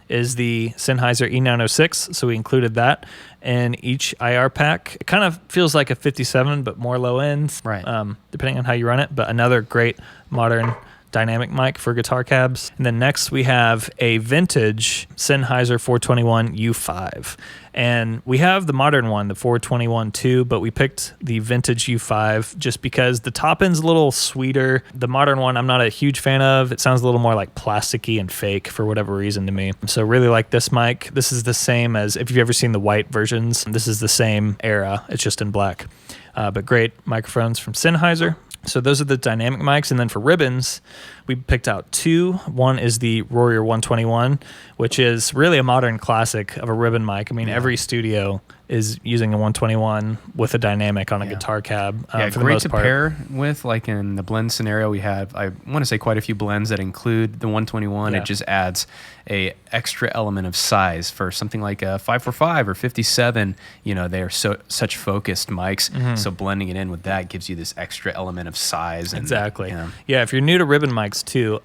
is the Sennheiser E906, so we included that in each IR pack. It kind of feels like a 57, but more low end, right? Depending on how you run it, but another great modern dynamic mic for guitar cabs. And then next we have a vintage Sennheiser 421 U5. And we have the modern one, the 421 too, but we picked the vintage U5 just because the top end's a little sweeter. The modern one I'm not a huge fan of. It sounds a little more like plasticky and fake for whatever reason to me. So really like this mic. This is the same as, if you've ever seen the white versions, this is the same era. It's just in black. But great microphones from Sennheiser. So those are the dynamic mics. And then for ribbons, we picked out 2. One is the Royer 121, which is really a modern classic of a ribbon mic. I mean, every studio is using a 121 with a dynamic on a guitar cab. For the great most to part. pair with. Like in the blend scenario, we have, I want to say, quite a few blends that include the 121. It just adds a extra element of size for something like a 545 or 57. You know, they are such focused mics, so blending it in with that gives you this extra element of size. And, exactly. Yeah, if you're new to ribbon mics too,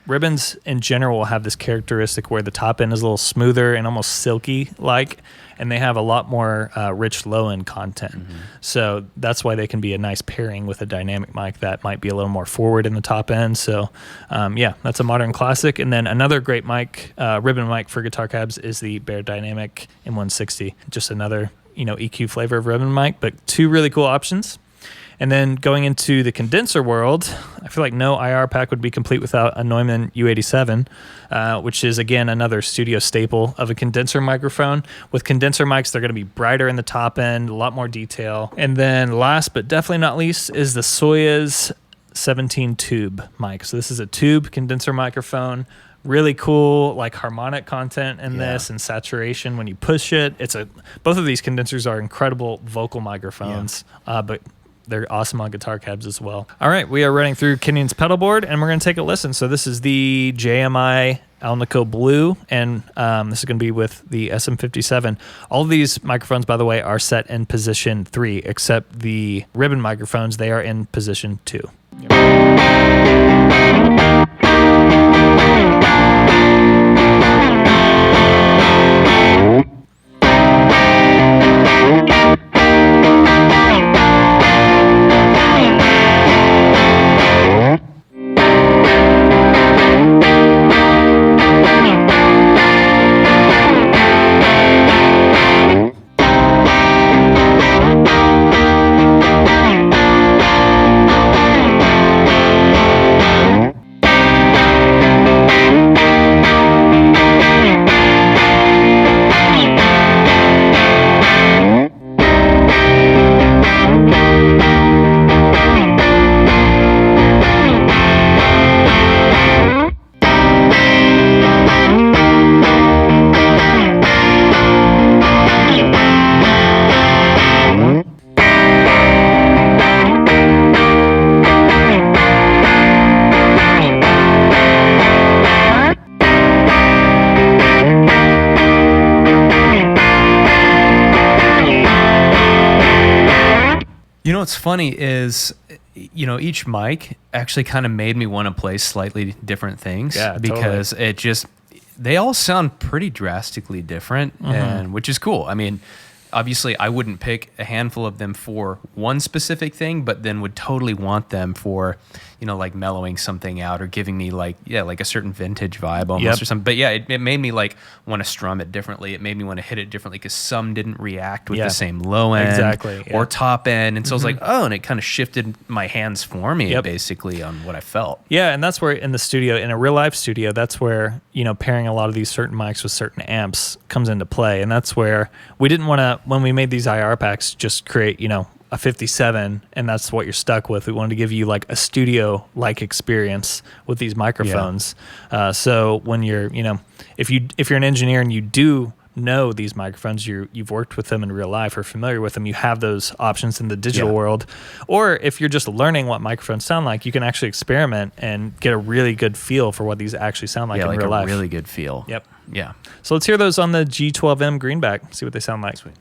ribbons in general will have this characteristic where the top end is a little smoother and almost silky like, and they have a lot more rich low end content. So that's why they can be a nice pairing with a dynamic mic that might be a little more forward in the top end. So that's a modern classic. And then another great mic, ribbon mic for guitar cabs, is the Bear Dynamic M160. Just another, you know, EQ flavor of ribbon mic, but 2 really cool options. And then going into the condenser world, I feel like no IR pack would be complete without a Neumann U87, which is, again, another studio staple of a condenser microphone. With condenser mics, they're going to be brighter in the top end, a lot more detail. And then last but definitely not least is the Soyuz 17 tube mic. So this is a tube condenser microphone. Really cool, like harmonic content in this and saturation when you push it. Both of these condensers are incredible vocal microphones, but they're awesome on guitar cabs as well. All right, we are running through Kenyon's pedal board, and we're going to take a listen. So this is the JMI Alnico Blue, and this is going to be with the SM57. All of these microphones, by the way, are set in position 3, except the ribbon microphones, they are in position 2. What's funny is, each mic actually kind of made me want to play slightly different things because they all sound pretty drastically different, and which is cool. I mean, obviously I wouldn't pick a handful of them for one specific thing, but then would totally want them for, like mellowing something out or giving me like a certain vintage vibe almost or something. But yeah, it made me like want to strum it differently. It made me want to hit it differently because some didn't react with the same low end or top end. And so I was like, oh, and it kind of shifted my hands for me basically on what I felt. Yeah, and that's where in the studio, in a real life studio, that's where, pairing a lot of these certain mics with certain amps comes into play. And that's where we didn't want to, when we made these IR packs, just create, a 57 and that's what you're stuck with. We wanted to give you like a studio like experience with these microphones. So when you're, if you're an engineer and you do know these microphones, you've worked with them in real life or familiar with them, you have those options in the digital world. Or if you're just learning what microphones sound like, you can actually experiment and get a really good feel for what these actually sound like in real life. Really good feel. Yep. Yeah. So let's hear those on the G12M Greenback, see what they sound like. Sweet.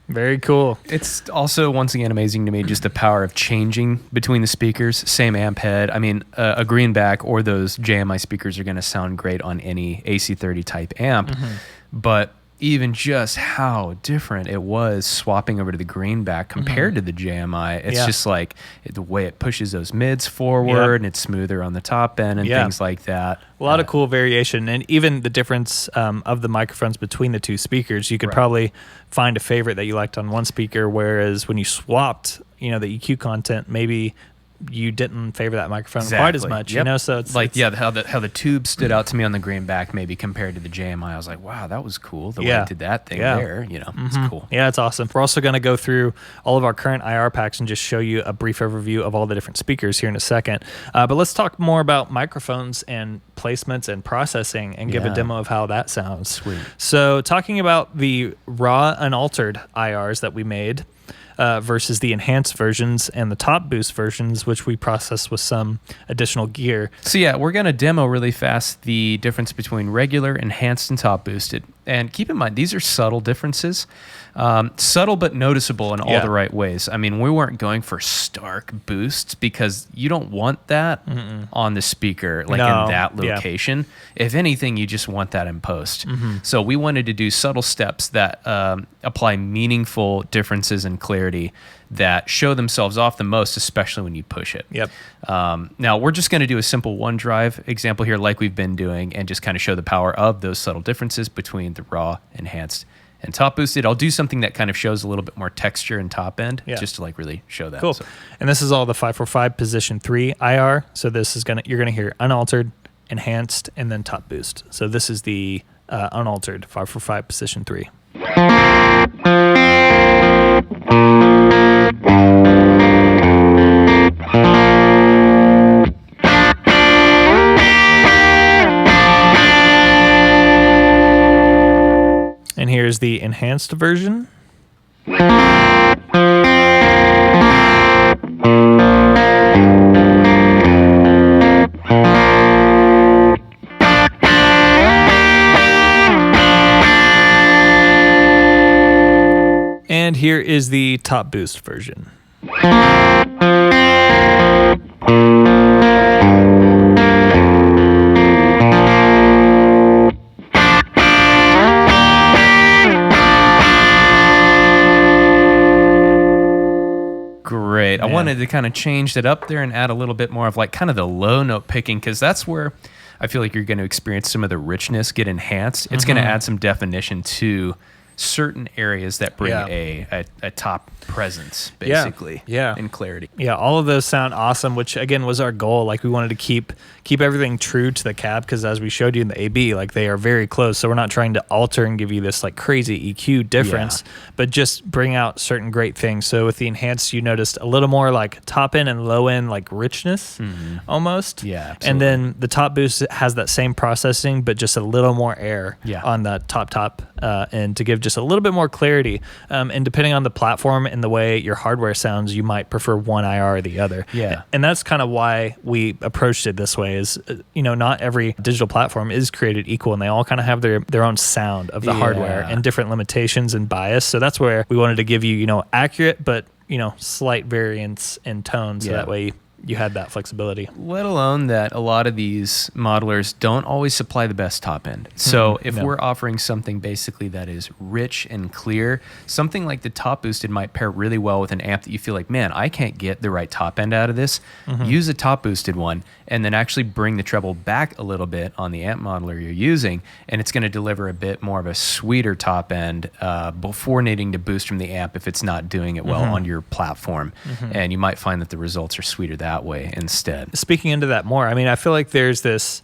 Very cool. It's also, once again, amazing to me just the power of changing between the speakers. Same amp head. I mean, a greenback or those JMI speakers are going to sound great on any AC30 type amp. But even just how different it was swapping over to the greenback compared to the JMI. It's just like the way it pushes those mids forward and it's smoother on the top end and things like that. A lot of cool variation, and even the difference of the microphones between the two speakers. You could probably find a favorite that you liked on one speaker, whereas when you swapped, the EQ content, maybe you didn't favor that microphone quite as much, you know? So it's like, how the tube stood out to me on the greenback, maybe compared to the JMI. I was like, wow, that was cool. The way it did that thing there, you know, it's cool. Yeah, it's awesome. We're also going to go through all of our current IR packs and just show you a brief overview of all the different speakers here in a second. But let's talk more about microphones and placements and processing and give a demo of how that sounds. Sweet. So talking about the raw, unaltered IRs that we made, versus the enhanced versions and the top boost versions, which we process with some additional gear. So yeah, we're going to demo really fast the difference between regular, enhanced, and top boosted. And keep in mind, these are subtle differences. Subtle but noticeable in all the right ways. I mean, we weren't going for stark boosts because you don't want that on the speaker, like in that location. If anything, you just want that in post. So we wanted to do subtle steps that apply meaningful differences in clarity that show themselves off the most, especially when you push it. Now, we're just going to do a simple one drive example here like we've been doing and just kind of show the power of those subtle differences between the raw, enhanced, and top boosted. I'll do something that kind of shows a little bit more texture in top end just to like really show that. Cool. So. And this is all the 545 position 3 IR. So this is you're gonna hear unaltered, enhanced, and then top boost. So this is the unaltered 545 position 3. And here's the enhanced version. And here is the top boost version. Great. I wanted to kind of change that up there and add a little bit more of like kind of the low note picking, because that's where I feel like you're going to experience some of the richness get enhanced. It's going to add some definition to certain areas that bring a top presence, basically, in clarity. Yeah, all of those sound awesome, which again was our goal. Like we wanted to keep everything true to the cab, because as we showed you in the AB, like they are very close. So we're not trying to alter and give you this like crazy EQ difference, but just bring out certain great things. So with the enhanced, you noticed a little more like top end and low end like richness almost. Yeah, absolutely. And then the top boost has that same processing, but just a little more air on the top end to give just a little bit more clarity. And depending on the platform and the way your hardware sounds, you might prefer one IR or the other. And that's kind of why we approached it this way is, not every digital platform is created equal, and they all kind of have their own sound of the hardware and different limitations and bias. So that's where we wanted to give you, accurate, but, slight variance in tone. So that way you had that flexibility. Let alone that a lot of these modelers don't always supply the best top end. So if we're offering something basically that is rich and clear, something like the top boosted might pair really well with an amp that you feel like, man, I can't get the right top end out of this. Use a top boosted one and then actually bring the treble back a little bit on the amp modeler you're using, and it's going to deliver a bit more of a sweeter top end before needing to boost from the amp if it's not doing it well on your platform. And you might find that the results are sweeter that way instead. Speaking into that more, I mean, I feel like there's this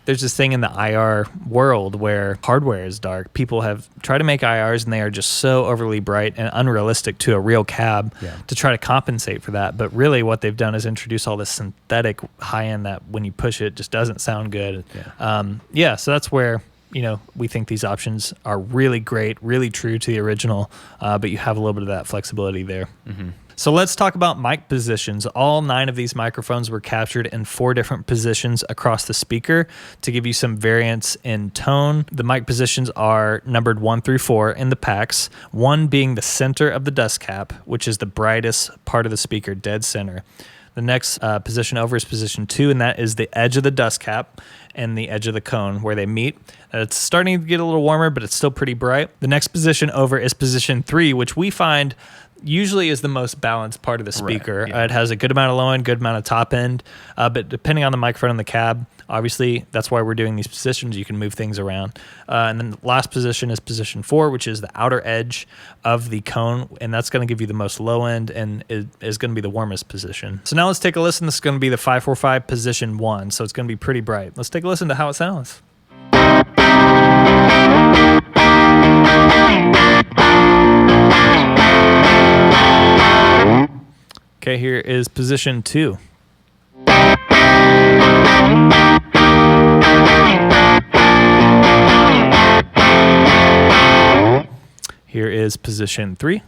thing in the IR world where hardware is dark. People have tried to make IRs and they are just so overly bright and unrealistic to a real cab to try to compensate for that. But really what they've done is introduce all this synthetic high end that when you push it just doesn't sound good. So that's where we think these options are really great, really true to the original, but you have a little bit of that flexibility there. So let's talk about mic positions. All 9 of these microphones were captured in 4 different positions across the speaker to give you some variance in tone. The mic positions are numbered 1 through 4 in the packs, 1 being the center of the dust cap, which is the brightest part of the speaker, dead center. The next position over is position 2, and that is the edge of the dust cap and the edge of the cone where they meet. It's starting to get a little warmer, but it's still pretty bright. The next position over is position 3, which we find usually is the most balanced part of the speaker. It has a good amount of low end, good amount of top end, but depending on the microphone in the cab, Obviously, that's why we're doing these positions. You can move things around. And then the last position is position 4, which is the outer edge of the cone, and that's going to give you the most low end and is going to be the warmest position. So now let's take a listen. This is going to be the 545 position 1, so it's going to be pretty bright. Let's take a listen to how it sounds. Okay, here is position 2. Here is position 3.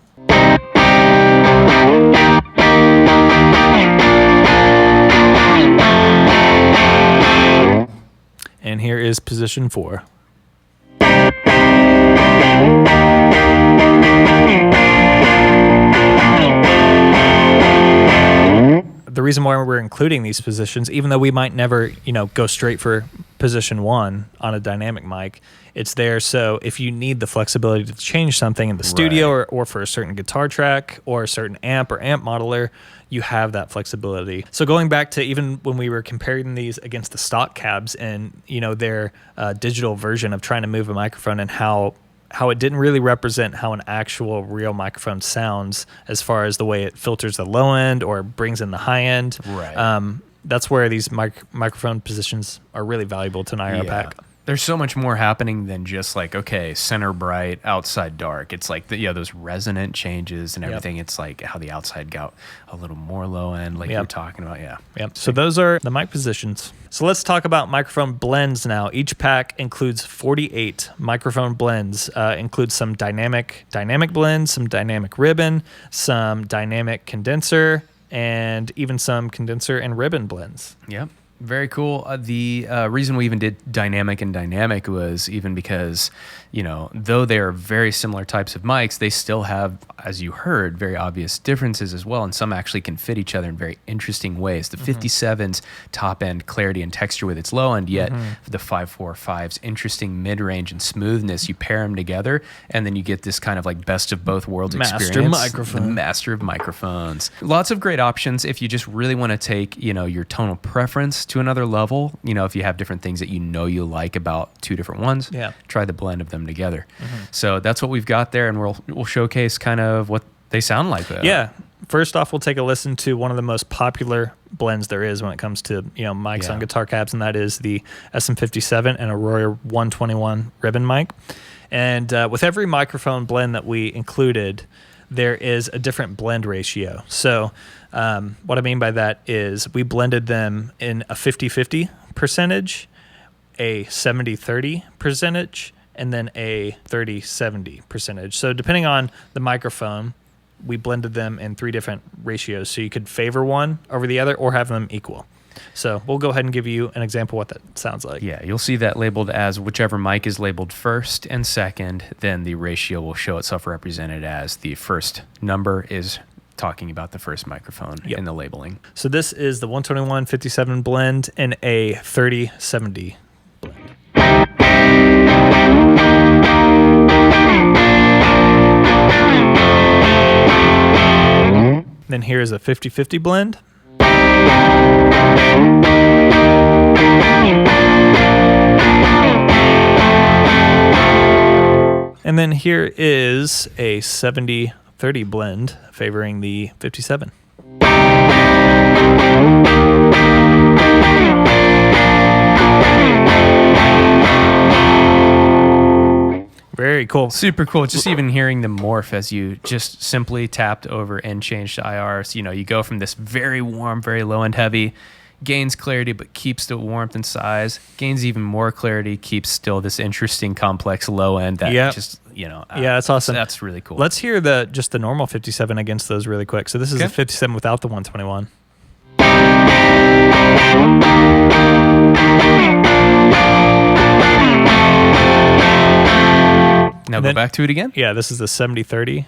And here is position 4. The reason why we're including these positions, even though we might never, go straight for position 1 on a dynamic mic, it's there so if you need the flexibility to change something in the studio or for a certain guitar track or a certain amp or amp modeler, you have that flexibility. So going back to even when we were comparing these against the stock cabs and, their digital version of trying to move a microphone and how it didn't really represent how an actual real microphone sounds as far as the way it filters the low end or brings in the high end. Right. That's where these microphone positions are really valuable to an IR pack. There's so much more happening than just like, okay, center bright, outside dark. It's like, those resonant changes and everything. It's like how the outside got a little more low end, like you're talking about. Yep. So those are the mic positions. So let's talk about microphone blends now. Each pack includes 48 microphone blends. Includes some dynamic blends, some dynamic ribbon, some dynamic condenser, and even some condenser and ribbon blends. Yep. Very cool. The reason we even did dynamic and dynamic was even because, though they are very similar types of mics, they still have, as you heard, very obvious differences as well. And some actually can fit each other in very interesting ways. The 57's top end clarity and texture with its low end, yet the 545's interesting mid-range and smoothness. You pair them together, and then you get this kind of like best of both worlds experience. Microphone. The master of microphones. Lots of great options if you just really want to take, your tonal preference to another level. If you have different things that you like about two different ones, try the blend of them together. So that's what we've got there, and we'll showcase kind of what they sound like. First off, we'll take a listen to one of the most popular blends there is when it comes to mics on guitar cabs, and that is the SM57 and Aurora 121 ribbon mic. And with every microphone blend that we included, there is a different blend ratio. So what I mean by that is we blended them in a 50-50 percentage, a 70-30 percentage, and then a 30-70 percentage. So depending on the microphone, we blended them in 3 different ratios. So you could favor one over the other or have them equal. So we'll go ahead and give you an example of what that sounds like. Yeah, you'll see that labeled as whichever mic is labeled first and second, then the ratio will show itself represented as the first number is talking about the first microphone in the labeling. So this is the 121-57 blend and a 30-70 blend. Then here's a 50-50 blend. And then here is a 70-30 blend favoring the 57. Very cool. Super cool. Just even hearing them morph as you just simply tapped over and changed to IRs. You go from this very warm, very low end heavy, gains clarity but keeps the warmth and size, gains even more clarity, keeps still this interesting complex low end that just, that's awesome. That's really cool. Let's hear the normal 57 against those really quick. So this is a 57 without the 121. Now go back to it again. Yeah, this is the 70-30.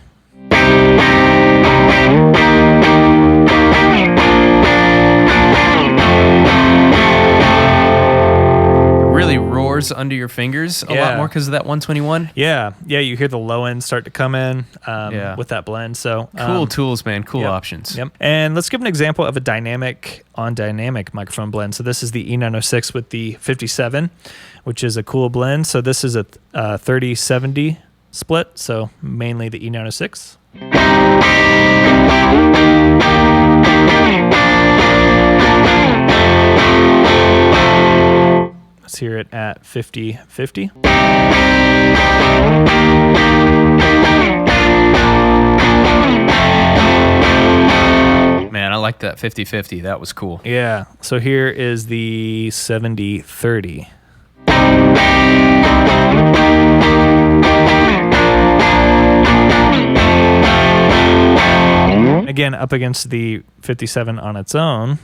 Really roar pores under your fingers a lot more because of that 121. Yeah, you hear the low end start to come in with that blend. So cool tools, man. Cool options. Yep. And let's give an example of a dynamic on dynamic microphone blend. So this is the E906 with the 57, which is a cool blend. So this is a 30-70 split. So mainly the E906. Let's hear it at 50-50. Man, I like that 50-50. That was cool. Yeah. So here is the 70-30. Again, up against the 57 on its own.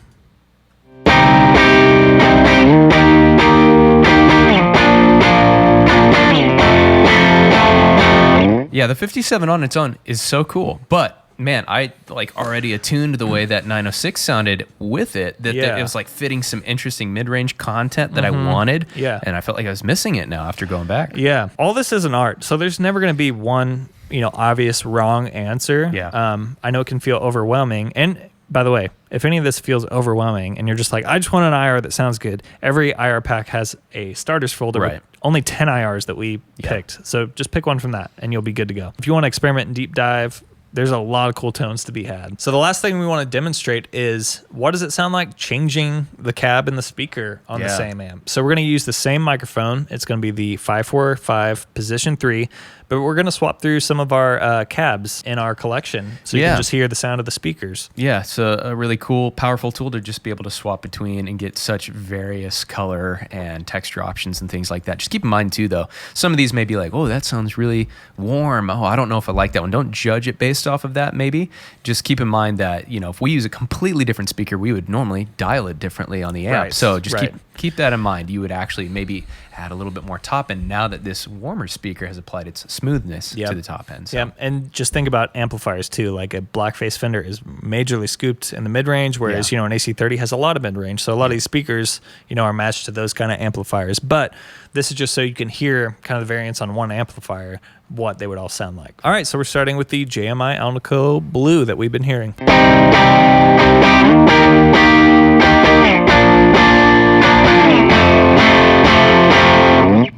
Yeah, the 57 on its own is so cool. But man, I like already attuned the way that 906 sounded with it. That it was like fitting some interesting mid-range content that I wanted. Yeah. And I felt like I was missing it now after going back. Yeah. All this is an art. So there's never going to be one, obvious wrong answer. Yeah. I know it can feel overwhelming. And by the way, if any of this feels overwhelming and you're just like, I just want an IR that sounds good, every IR pack has a starters folder with only 10 IRs that we picked. So just pick one from that and you'll be good to go. If you want to experiment and deep dive, there's a lot of cool tones to be had. So the last thing we want to demonstrate is what does it sound like changing the cab and the speaker on the same amp. So we're going to use the same microphone. It's going to be the 545 position 3, but we're going to swap through some of our cabs in our collection so you can just hear the sound of the speakers. Yeah, it's a really cool, powerful tool to just be able to swap between and get such various color and texture options and things like that. Just keep in mind too, though, some of these may be like, oh, that sounds really warm. Oh, I don't know if I like that one. Don't judge it based off of that, maybe. Just keep in mind that, if we use a completely different speaker, we would normally dial it differently on the amp. Right. So just keep that in mind. You would actually maybe add a little bit more top end now that this warmer speaker has applied its smoothness to the top end. So. Yeah, and just think about amplifiers too. Like a Blackface Fender is majorly scooped in the mid-range, whereas, an AC30 has a lot of mid-range. So a lot of these speakers, are matched to those kind of amplifiers. But this is just so you can hear kind of the variance on one amplifier, what they would all sound like. All right, so we're starting with the JMI Alnico Blue that we've been hearing.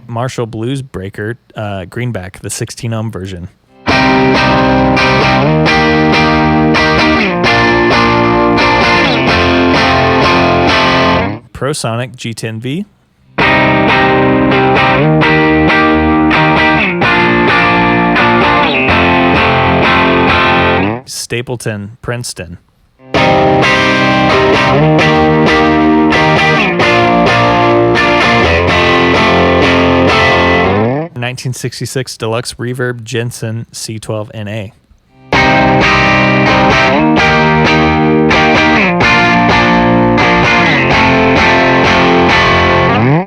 Marshall Blues Breaker Greenback, the 16 ohm version. ProSonic G10V. Stapleton Princeton. 1966 Deluxe Reverb Jensen C12NA.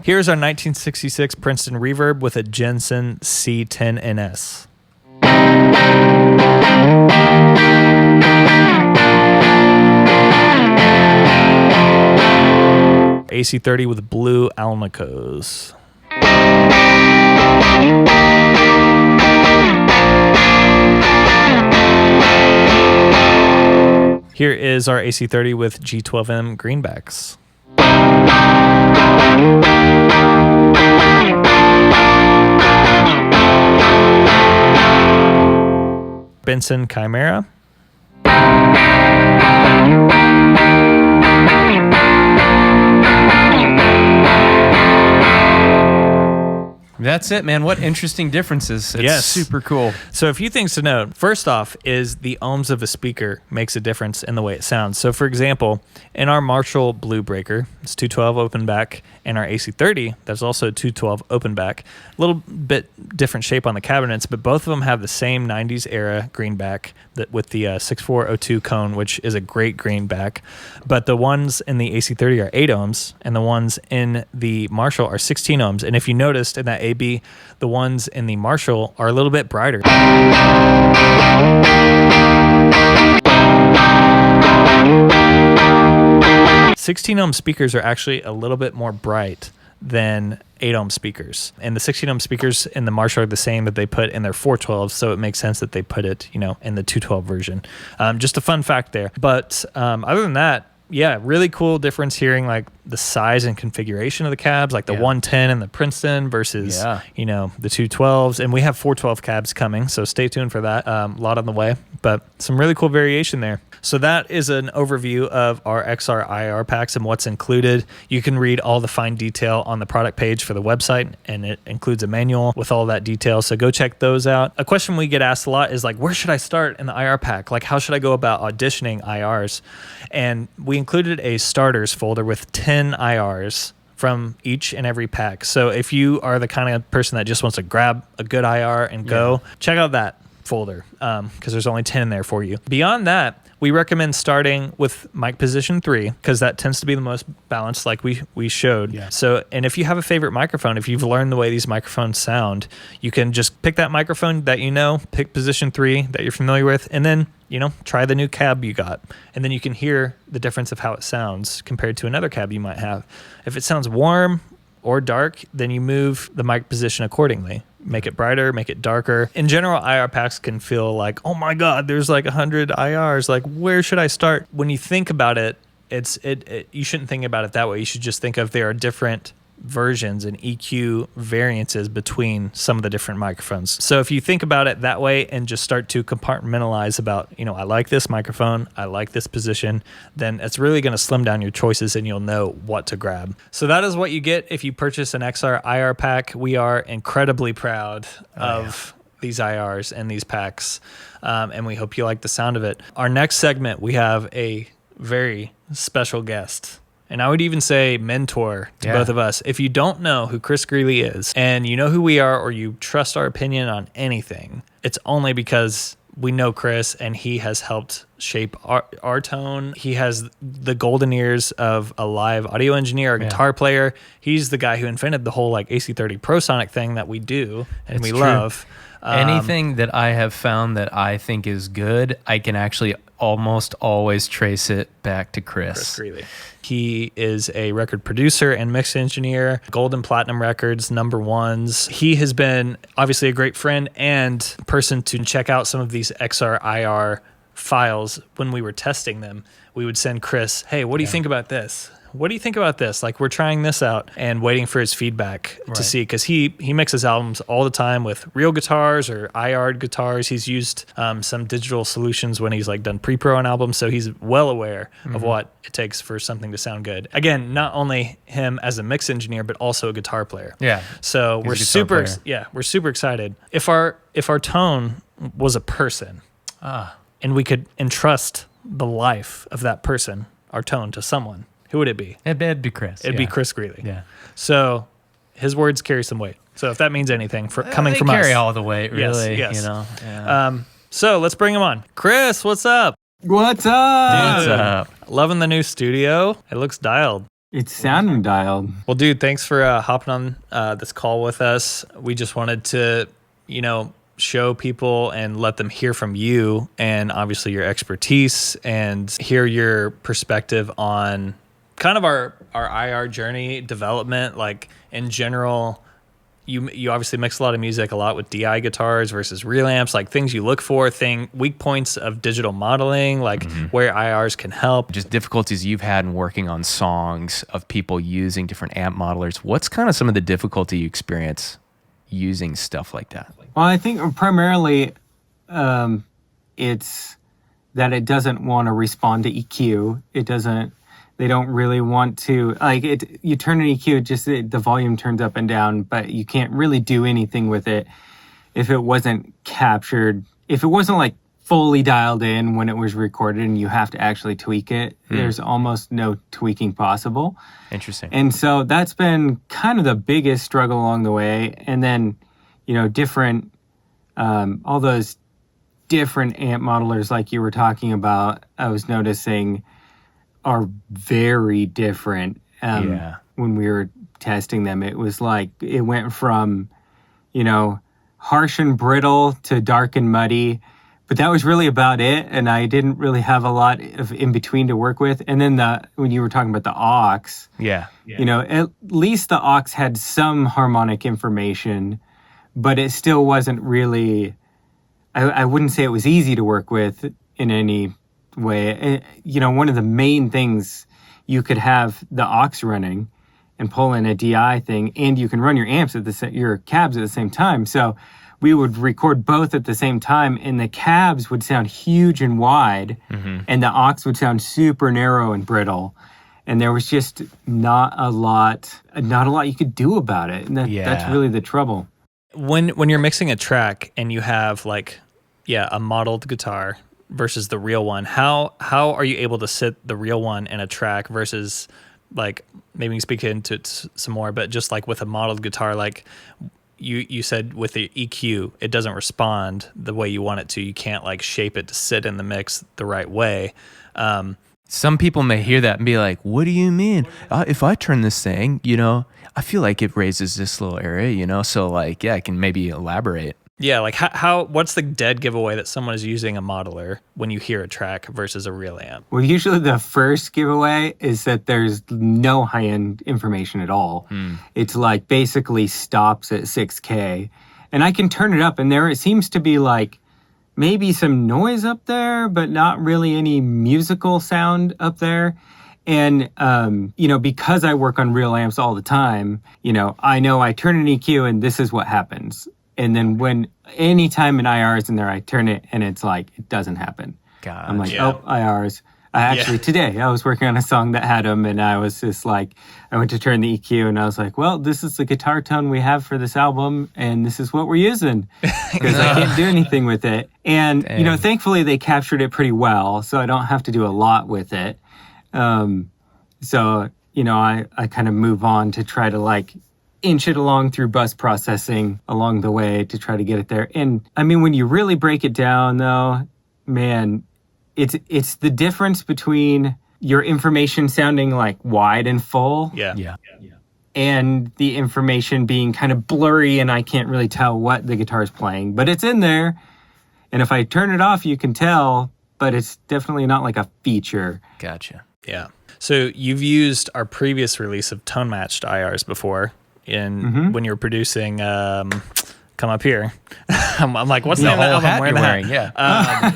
Here's our 1966 Princeton Reverb with a Jensen C10NS. AC30 with blue Alnicos. Here is our AC30 with G12M greenbacks. Benson Chimera. That's it, man. What interesting differences. It's super cool. So a few things to note. First off is the ohms of a speaker makes a difference in the way it sounds. So for example, in our Marshall Blue Breaker, it's 212 open back, and our AC30, that's also 212 open back. A little bit different shape on the cabinets, but both of them have the same 90s era greenback that with the 6402 cone, which is a great greenback. But the ones in the AC30 are 8 ohms, and the ones in the Marshall are 16 ohms. And if you noticed in that AB, the ones in the Marshall are a little bit brighter. 16 ohm speakers are actually a little bit more bright than 8 ohm speakers. And the 16 ohm speakers in the Marshall are the same that they put in their 412, so it makes sense that they put it, in the 212 version. Just a fun fact there. But other than that, yeah, really cool difference hearing like the size and configuration of the cabs, like the 110 and the Princeton versus, the 212s. And we have 412 cabs coming, so stay tuned for that. A lot on the way, but some really cool variation there. So that is an overview of our XR IR packs and what's included. You can read all the fine detail on the product page for the website, and it includes a manual with all that detail. So go check those out. A question we get asked a lot is like, where should I start in the IR pack? Like, how should I go about auditioning IRs? And we included a starters folder with 10 IRs from each and every pack. So if you are the kind of person that just wants to grab a good IR and go, check out that folder because there's only 10 in there for you. Beyond that, we recommend starting with mic position 3 because that tends to be the most balanced, like we showed. Yeah. So, and if you have a favorite microphone, if you've learned the way these microphones sound, you can just pick that microphone that pick position 3 that you're familiar with, and then try the new cab you got, and then you can hear the difference of how it sounds compared to another cab you might have. If it sounds warm or dark, then you move the mic position accordingly. Make it brighter, make it darker. In general, IR packs can feel like, oh my God, there's like 100 IRs. Like, where should I start? When you think about it, you shouldn't think about it that way. You should just think of there are different versions and EQ variances between some of the different microphones. So if you think about it that way and just start to compartmentalize about, I like this microphone, I like this position, then it's really going to slim down your choices and you'll know what to grab. So that is what you get if you purchase an XR IR pack. We are incredibly proud of these IRs and these packs, and we hope you like the sound of it. Our next segment, we have a very special guest. And I would even say mentor to both of us. If you don't know who Chris Greely is, and you know who we are, or you trust our opinion on anything, it's only because we know Chris and he has helped shape our tone. He has the golden ears of a live audio engineer, a guitar player. He's the guy who invented the whole like AC30 ProSonic thing that we do and we love. Anything that I have found that I think is good, I can actually almost always trace it back to Chris Greely. He is a record producer and mix engineer, gold and platinum records, #1s. He has been obviously a great friend and person to check out some of these XR IR files. When we were testing them, we would send Chris, hey, what do you think about this? What do you think about this? Like, we're trying this out and waiting for his feedback to see, because he mixes albums all the time with real guitars or IR guitars. He's used some digital solutions when he's like done pre-pro on albums, so he's well aware of what it takes for something to sound good. Again, not only him as a mix engineer, but also a guitar player. Yeah. So we're super excited. If our tone was a person, and we could entrust the life of that person, our tone, to someone, who would it be? It'd be Chris. It'd be Chris Greely. Yeah. So his words carry some weight. So if that means anything coming from us. They carry all the weight, really. Yes. So let's bring him on. Chris, what's up? What's up? What's up? Loving the new studio. It looks dialed. It's sounding dialed. Well, dude, thanks for hopping on this call with us. We just wanted to, show people and let them hear from you and obviously your expertise and hear your perspective on kind of our IR journey development. Like in general, you obviously mix a lot of music, a lot with DI guitars versus real amps, like things you look for, weak points of digital modeling, like where IRs can help. Just difficulties you've had in working on songs of people using different amp modelers. What's kind of some of the difficulty you experience using stuff like that? Well, I think primarily it's that it doesn't want to respond to EQ. They don't really want to, like it. You turn an EQ, the volume turns up and down, but you can't really do anything with it if it wasn't captured. If it wasn't like fully dialed in when it was recorded and you have to actually tweak it, there's almost no tweaking possible. Interesting. And so that's been kind of the biggest struggle along the way. And then, different, all those different amp modelers like you were talking about, I was noticing are very different. When we were testing them, it was like, it went from, harsh and brittle to dark and muddy, But that was really about it, and I didn't really have a lot of in between to work with. And then when you were talking about the aux, Yeah. at least the aux had some harmonic information, but it still wasn't really. I wouldn't say it was easy to work with in any way. One of the main things, you could have the aux running and pull in a DI thing, and you can run your amps your cabs at the same time. So we would record both at the same time, and the cabs would sound huge and wide, and the aux would sound super narrow and brittle. And there was just not a lot you could do about it. And that's really the trouble. When you're mixing a track and you have a modeled guitar versus the real one, how are you able to sit the real one in a track versus maybe you can speak into it some more, but just with a modeled guitar, you said with the EQ, it doesn't respond the way you want it to. You can't shape it to sit in the mix the right way. Some people may hear that and be like, what do you mean? If I turn this thing, I feel like it raises this little area, so I can maybe elaborate. Yeah, what's the dead giveaway that someone is using a modeler when you hear a track versus a real amp? Well, usually the first giveaway is that there's no high-end information at all. It's basically stops at 6K. And I can turn it up, and there it seems to be maybe some noise up there, but not really any musical sound up there. And, because I work on real amps all the time, I know I turn an EQ and this is what happens. And then anytime an IR is in there, I turn it and it's it doesn't happen. God. I'm IRs. Today I was working on a song that had them, and I was just I went to turn the EQ and I was well, this is the guitar tone we have for this album, and this is what we're using, because I can't do anything with it. And, thankfully they captured it pretty well, so I don't have to do a lot with it. So, I kind of move on to try to inch it along through bus processing along the way to try to get it there. And I mean, when you really break it down though, man, it's the difference between your information sounding wide and full. Yeah. And the information being kind of blurry and I can't really tell what the guitar is playing, but it's in there. And if I turn it off, you can tell, but it's definitely not a feature. Gotcha. Yeah. So you've used our previous release of tone matched IRs before when you were producing Come Up Here. I'm what's the name of the album? Wearing? Yeah.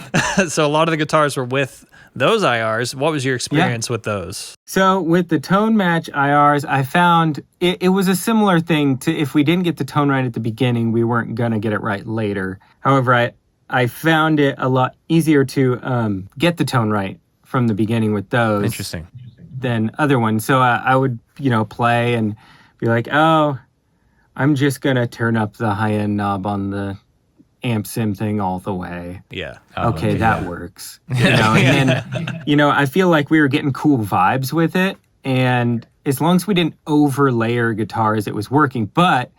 So a lot of the guitars were with those IRs. What was your experience with those? So with the tone match IRs, I found it was a similar thing to if we didn't get the tone right at the beginning, we weren't going to get it right later. However, I found it a lot easier to get the tone right from the beginning with those. Interesting. Than other ones. So I would, play and be I'm just going to turn up the high-end knob on the amp sim thing all the way. Yeah. Okay, that works. And then, I feel like we were getting cool vibes with it. And as long as we didn't overlayer guitars, it was working. But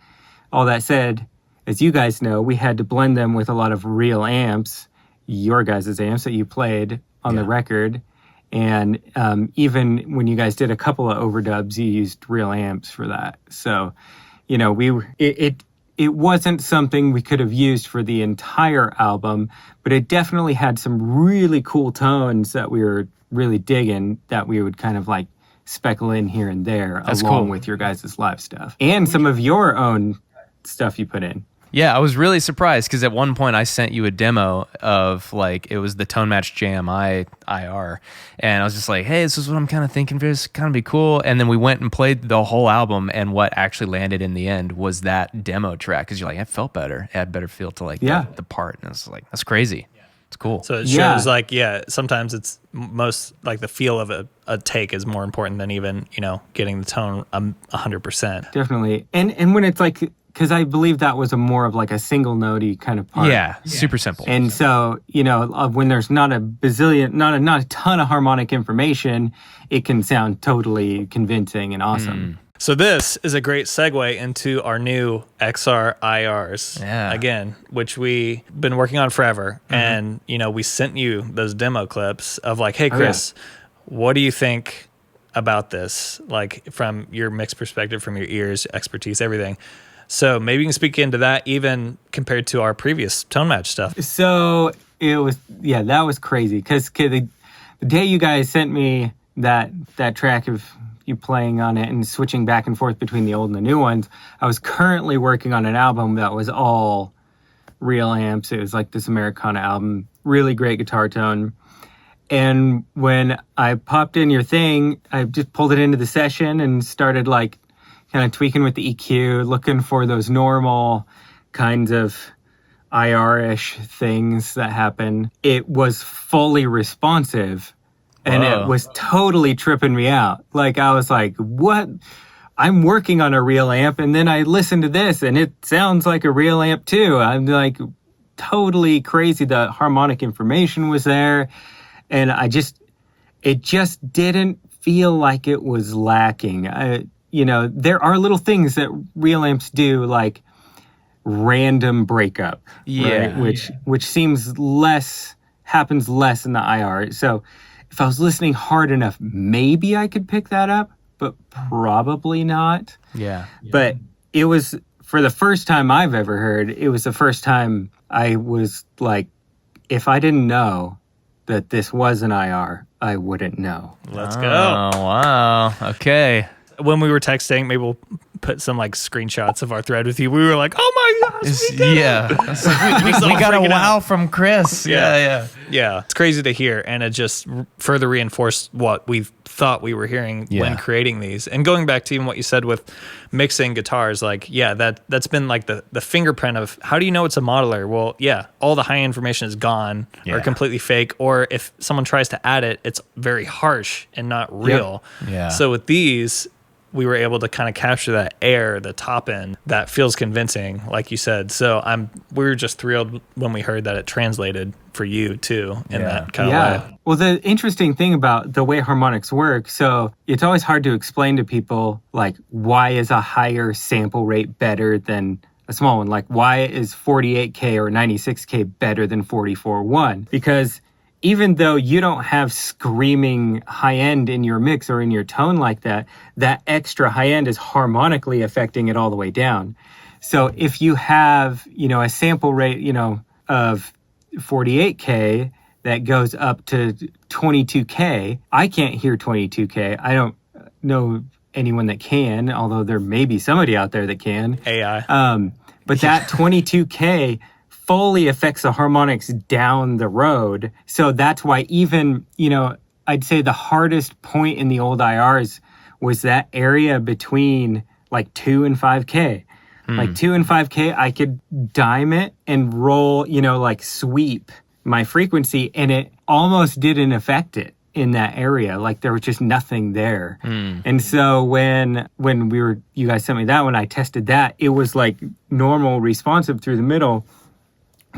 all that said, as you guys know, we had to blend them with a lot of real amps, your guys' amps that you played on the record. And even when you guys did a couple of overdubs, you used real amps for that. So, it wasn't something we could have used for the entire album, but it definitely had some really cool tones that we were really digging that we would kind of speckle in here and there. That's along cool. with your guys' live stuff. And some of your own stuff you put in. Yeah, I was really surprised because at one point I sent you a demo of it was the Tone Match Jam IR, and I was just hey, this is what I'm kind of thinking. This kind of be cool. And then we went and played the whole album, and what actually landed in the end was that demo track because you're it felt better, it had better feel to the part, and it's that's crazy. It's cool. So it shows sometimes it's most the feel of a take is more important than even getting the tone 100%. Definitely, and when it's because I believe that was more of a single notey kind of part. Yeah, super simple. And so, when there's not a bazillion, not a ton of harmonic information, it can sound totally convincing and awesome. So this is a great segue into our new XR IRs, again, which we've been working on forever. And, we sent you those demo clips of hey, Chris, what do you think about this? From your mix perspective, from your ears, expertise, everything. So maybe you can speak into that even compared to our previous tone match stuff. So that was crazy. Because the day you guys sent me that track of you playing on it and switching back and forth between the old and the new ones, I was currently working on an album that was all real amps. It was like this Americana album, really great guitar tone. And when I popped in your thing, I just pulled it into the session and started like kind of tweaking with the EQ, looking for those normal kinds of IR-ish things that happen. It was fully responsive. And it was totally tripping me out. Like, I was like, what? I'm working on a real amp, and then I listened to this, and it sounds like a real amp, too. I'm like, totally crazy. The harmonic information was there, and it just didn't feel like it was lacking. There are little things that real amps do, like random breakup, right? Which happens less in the IR. So if I was listening hard enough, maybe I could pick that up, but probably not. Yeah. But it was, for the first time I've ever heard, it was the first time I was like, if I didn't know that this was an IR, I wouldn't know. Let's go. Oh, wow. Okay. When we were texting, maybe we'll put some like screenshots of our thread with you. We were like, oh my gosh, we did it. We got a wow from Chris. Yeah. It's crazy to hear, and it just further reinforced what we thought we were hearing when creating these. And going back to even what you said with mixing guitars, like, that's been like the fingerprint of how do you know it's a modeler? Well, all the high information is gone or completely fake, or if someone tries to add it, it's very harsh and not real. Yeah. So with these, we were able to kind of capture that air, the top end, that feels convincing, like you said. So we were just thrilled when we heard that it translated for you too in that kind of way. Well, the interesting thing about the way harmonics work, so it's always hard to explain to people, like, why is a higher sample rate better than a small one? Like, why is 48K or 96K better than 44.1? Because even though you don't have screaming high end in your mix or in your tone like that, that extra high end is harmonically affecting it all the way down. So if you have, a sample rate, of 48K that goes up to 22K, I can't hear 22K. I don't know anyone that can, although there may be somebody out there that can. AI. But that 22K fully affects the harmonics down the road. So that's why even, I'd say the hardest point in the old IRs was that area between like 2 and 5K. Like 2 and 5K, I could dime it and roll, like sweep my frequency, and it almost didn't affect it in that area. Like there was just nothing there. And so when you guys sent me that, when I tested that, it was like normal responsive through the middle,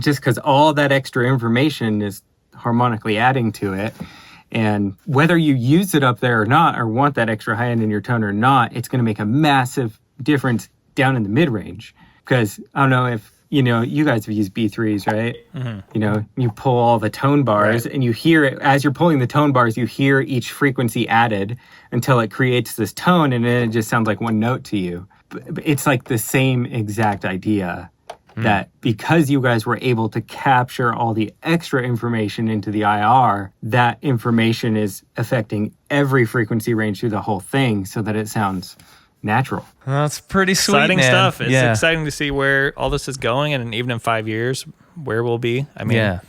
just because all that extra information is harmonically adding to it. And whether you use it up there or not, or want that extra high end in your tone or not, it's going to make a massive difference down in the mid-range. Because I don't know if, you guys have used B3s, right? Mm-hmm. You pull all the tone bars and you hear it, as you're pulling the tone bars, you hear each frequency added until it creates this tone, and then it just sounds like one note to you. But it's like the same exact idea. That because you guys were able to capture all the extra information into the IR, that information is affecting every frequency range through the whole thing so that it sounds natural. That's pretty sweet, exciting man. stuff. It's exciting to see where all this is going, and even in 5 years, where we'll be. I mean,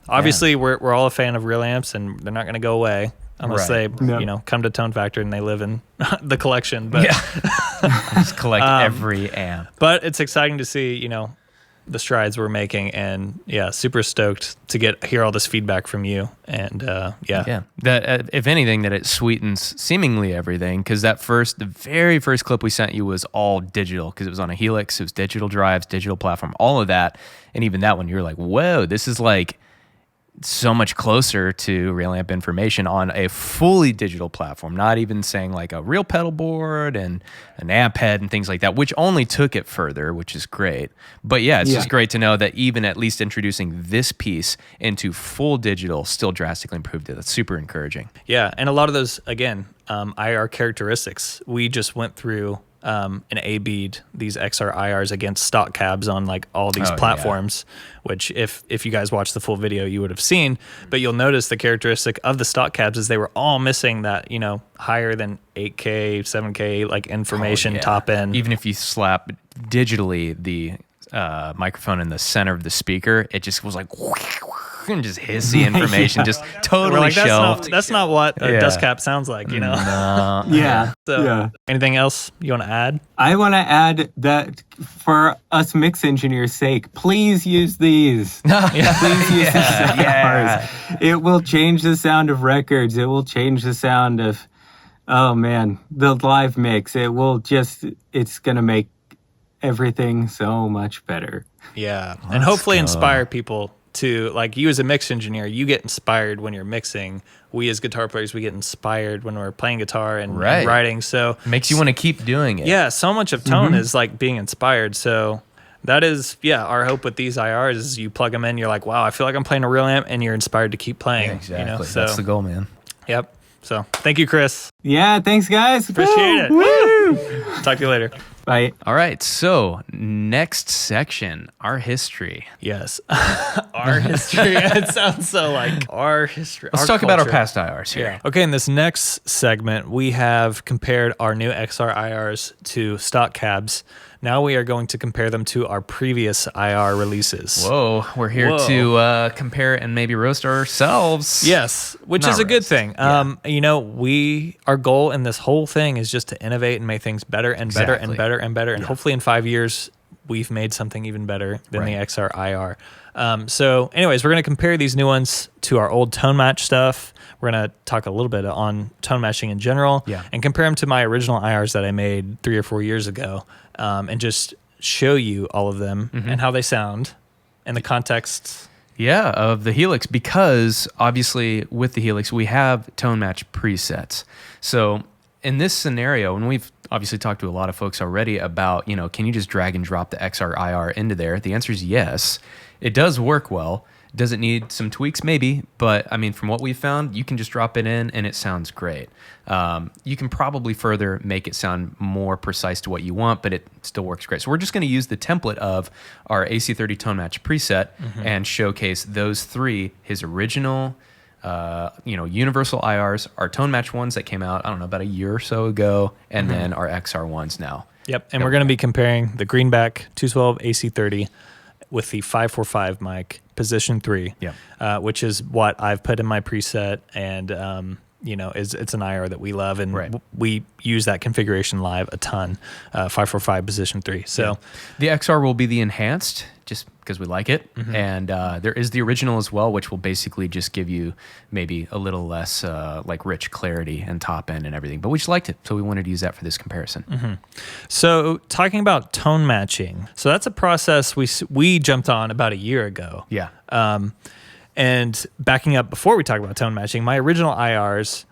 obviously, we're all a fan of real amps, and they're not going to go away unless they, come to Tone Factor and they live in the collection. But just collect every amp. But it's exciting to see, the strides we're making, and super stoked to hear all this feedback from you. And that if anything, that it sweetens seemingly everything, because the very first clip we sent you was all digital, because it was on a Helix, it was digital drives, digital platform, all of that. And even that one, you're like, whoa, this is like so much closer to real amp information on a fully digital platform, not even saying like a real pedal board and an amp head and things like that, which only took it further, which is great. But it's just great to know that even at least introducing this piece into full digital still drastically improved it. That's super encouraging. Yeah, and a lot of those, again, IR characteristics, we just went through and A/B'd these XR IRs against stock cabs on like all these Oh, platforms, which if you guys watch the full video, you would have seen. But you'll notice the characteristic of the stock cabs is they were all missing that, higher than 8K, 7K like information top end. Even if you slap digitally the microphone in the center of the speaker, it just was like and just hissy information, just totally like, shelved. That's not what a dust cap sounds like, No. Yeah. So, Yeah. anything else you want to add? I want to add that for us mix engineers' sake, please use these. Please use these IRs. It will change the sound of records. It will change the sound of, the live mix. It's going to make everything so much better. Yeah. And hopefully inspire people to, like, you as a mix engineer, you get inspired when you're mixing. We as guitar players, we get inspired when we're playing guitar and writing. So makes you want to keep doing it. Yeah, so much of tone is like being inspired. So that is, our hope with these IRs is you plug them in, you're like, wow, I feel like I'm playing a real amp, and you're inspired to keep playing. Yeah, exactly. So, that's the goal, man. Yep. So thank you, Chris. Yeah, thanks, guys. Appreciate it. Woo! Talk to you later. Bye. All right, so next section, our history. Yes. Our history. It sounds so like our history. Let's talk about our past IRs here. Yeah. Okay, in this next segment, we have compared our new XR IRs to stock cabs. Now we are going to compare them to our previous IR releases. Whoa, we're here to compare and maybe roast ourselves. Yes, which Not is a good roast. thing. Our goal in this whole thing is just to innovate and make things better and better and Exactly. better and better. And hopefully in 5 years, we've made something even better than the XR IR. So anyways, we're going to compare these new ones to our old tone match stuff. We're going to talk a little bit on tone matching in general and compare them to my original IRs that I made 3 or 4 years ago, and just show you all of them and how they sound in the context. Yeah, of the Helix, because obviously with the Helix, we have tone match presets. So in this scenario, and we've obviously talked to a lot of folks already about, can you just drag and drop the XR IR into there? The answer is yes. It does work well. Does it need some tweaks? Maybe. But I mean, from what we've found, you can just drop it in and it sounds great. You can probably further make it sound more precise to what you want, but it still works great. So we're just going to use the template of our AC30 tone match preset and showcase those three, his original universal IRs, our tone match ones that came out, I don't know, about a year or so ago, and then our XR ones now. Yep. And we're going to be comparing the Greenback 212 AC30 with the 545 mic position 3, which is what I've put in my preset, and it's an IR that we love, and we use that configuration live a ton. 545 position 3. So the XR will be the enhanced, just because we like it, and there is the original as well, which will basically just give you maybe a little less rich clarity and top end and everything. But we just liked it, so we wanted to use that for this comparison. So talking about tone matching, so that's a process we jumped on about a year ago. Yeah. And backing up before we talk about tone matching, my original IRs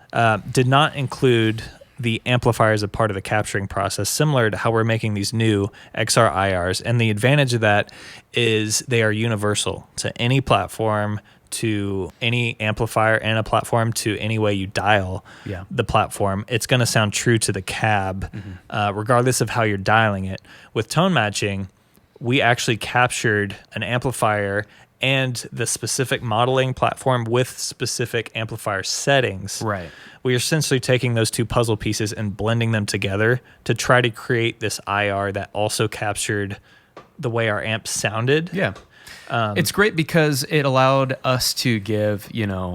did not include the amplifier as a part of the capturing process, similar to how we're making these new XR IRs. And the advantage of that is they are universal to any platform, to any amplifier and a platform, to any way you dial the platform. It's going to sound true to the cab, regardless of how you're dialing it. With tone matching, we actually captured an amplifier and the specific modeling platform with specific amplifier settings. Right. We are essentially taking those two puzzle pieces and blending them together to try to create this IR that also captured the way our amp sounded. Yeah. It's great because it allowed us to give,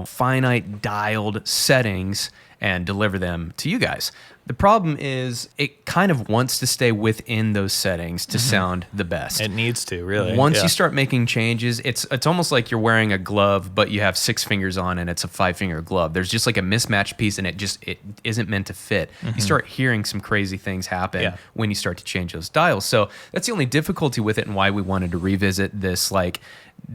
finite dialed settings and deliver them to you guys. The problem is it kind of wants to stay within those settings to sound the best. It needs to, really. Once you start making changes, it's almost like you're wearing a glove, but you have 6 fingers on and it's a 5-finger glove. There's just like a mismatched piece and it isn't meant to fit. You start hearing some crazy things happen when you start to change those dials. So that's the only difficulty with it, and why we wanted to revisit this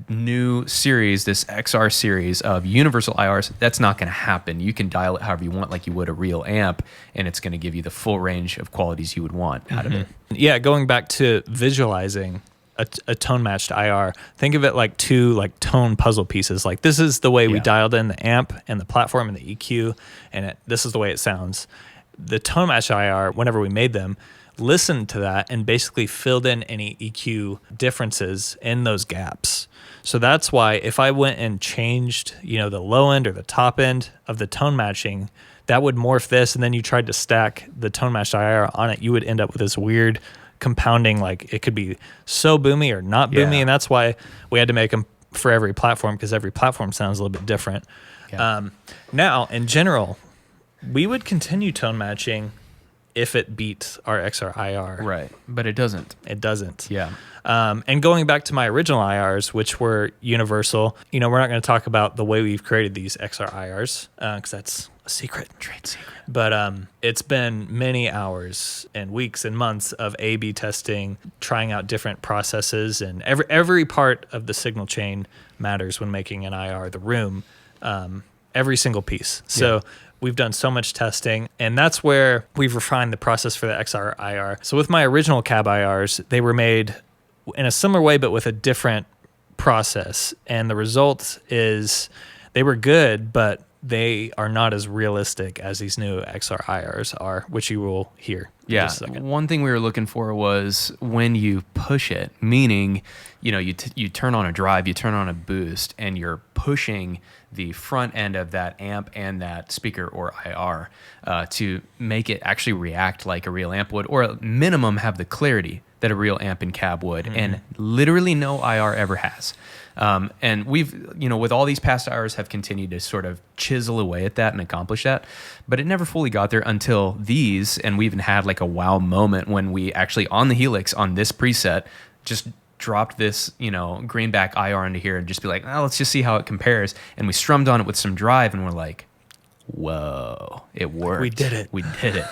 new series, this XR series of universal IRs. That's not going to happen. You can dial it however you want, like you would a real amp, and it's going to give you the full range of qualities you would want out of it. Yeah, going back to visualizing a tone matched IR, think of it like two tone puzzle pieces. Like, this is the way we dialed in the amp and the platform and the EQ, and this is the way it sounds. The tone matched IR, whenever we made them, listened to that and basically filled in any EQ differences in those gaps. So that's why if I went and changed, the low end or the top end of the tone matching, that would morph this, and then you tried to stack the tone matched IR on it, you would end up with this weird compounding, like it could be so boomy or not boomy, and that's why we had to make them for every platform, because every platform sounds a little bit different. Yeah. Now, in general, we would continue tone matching if it beats our XR IR. Right, but it doesn't. It doesn't. Yeah. And going back to my original IRs, which were universal, we're not going to talk about the way we've created these XR IRs, because that's a secret. Trade secret. But it's been many hours and weeks and months of A/B testing, trying out different processes, and every part of the signal chain matters when making an IR. The room, every single piece. So we've done so much testing, and that's where we've refined the process for the XR IR. So with my original cab IRs, they were made in a similar way, but with a different process. And the result is they were good, but they are not as realistic as these new XR IRs are, which you will hear in just a second. One thing we were looking for was when you push it, meaning, you turn on a drive, you turn on a boost, and you're pushing the front end of that amp and that speaker or IR to make it actually react like a real amp would, or at minimum have the clarity that a real amp and cab would, and literally no IR ever has. And we've, with all these past IRs, have continued to sort of chisel away at that and accomplish that, but it never fully got there until these, and we even had like a wow moment when we actually, on the Helix, on this preset, just dropped this, greenback IR into here and just be like, let's just see how it compares. And we strummed on it with some drive, and we're like, whoa, it worked. We did it.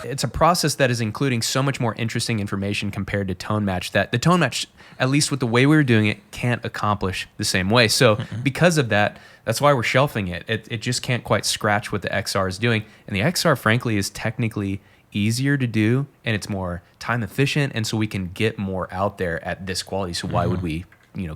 It's a process that is including so much more interesting information compared to tone match that the tone match, at least with the way we were doing it, can't accomplish the same way. So because of that, that's why we're shelving it. It just can't quite scratch what the XR is doing. And the XR, frankly, is technically easier to do, and it's more time efficient, and so we can get more out there at this quality. So why would we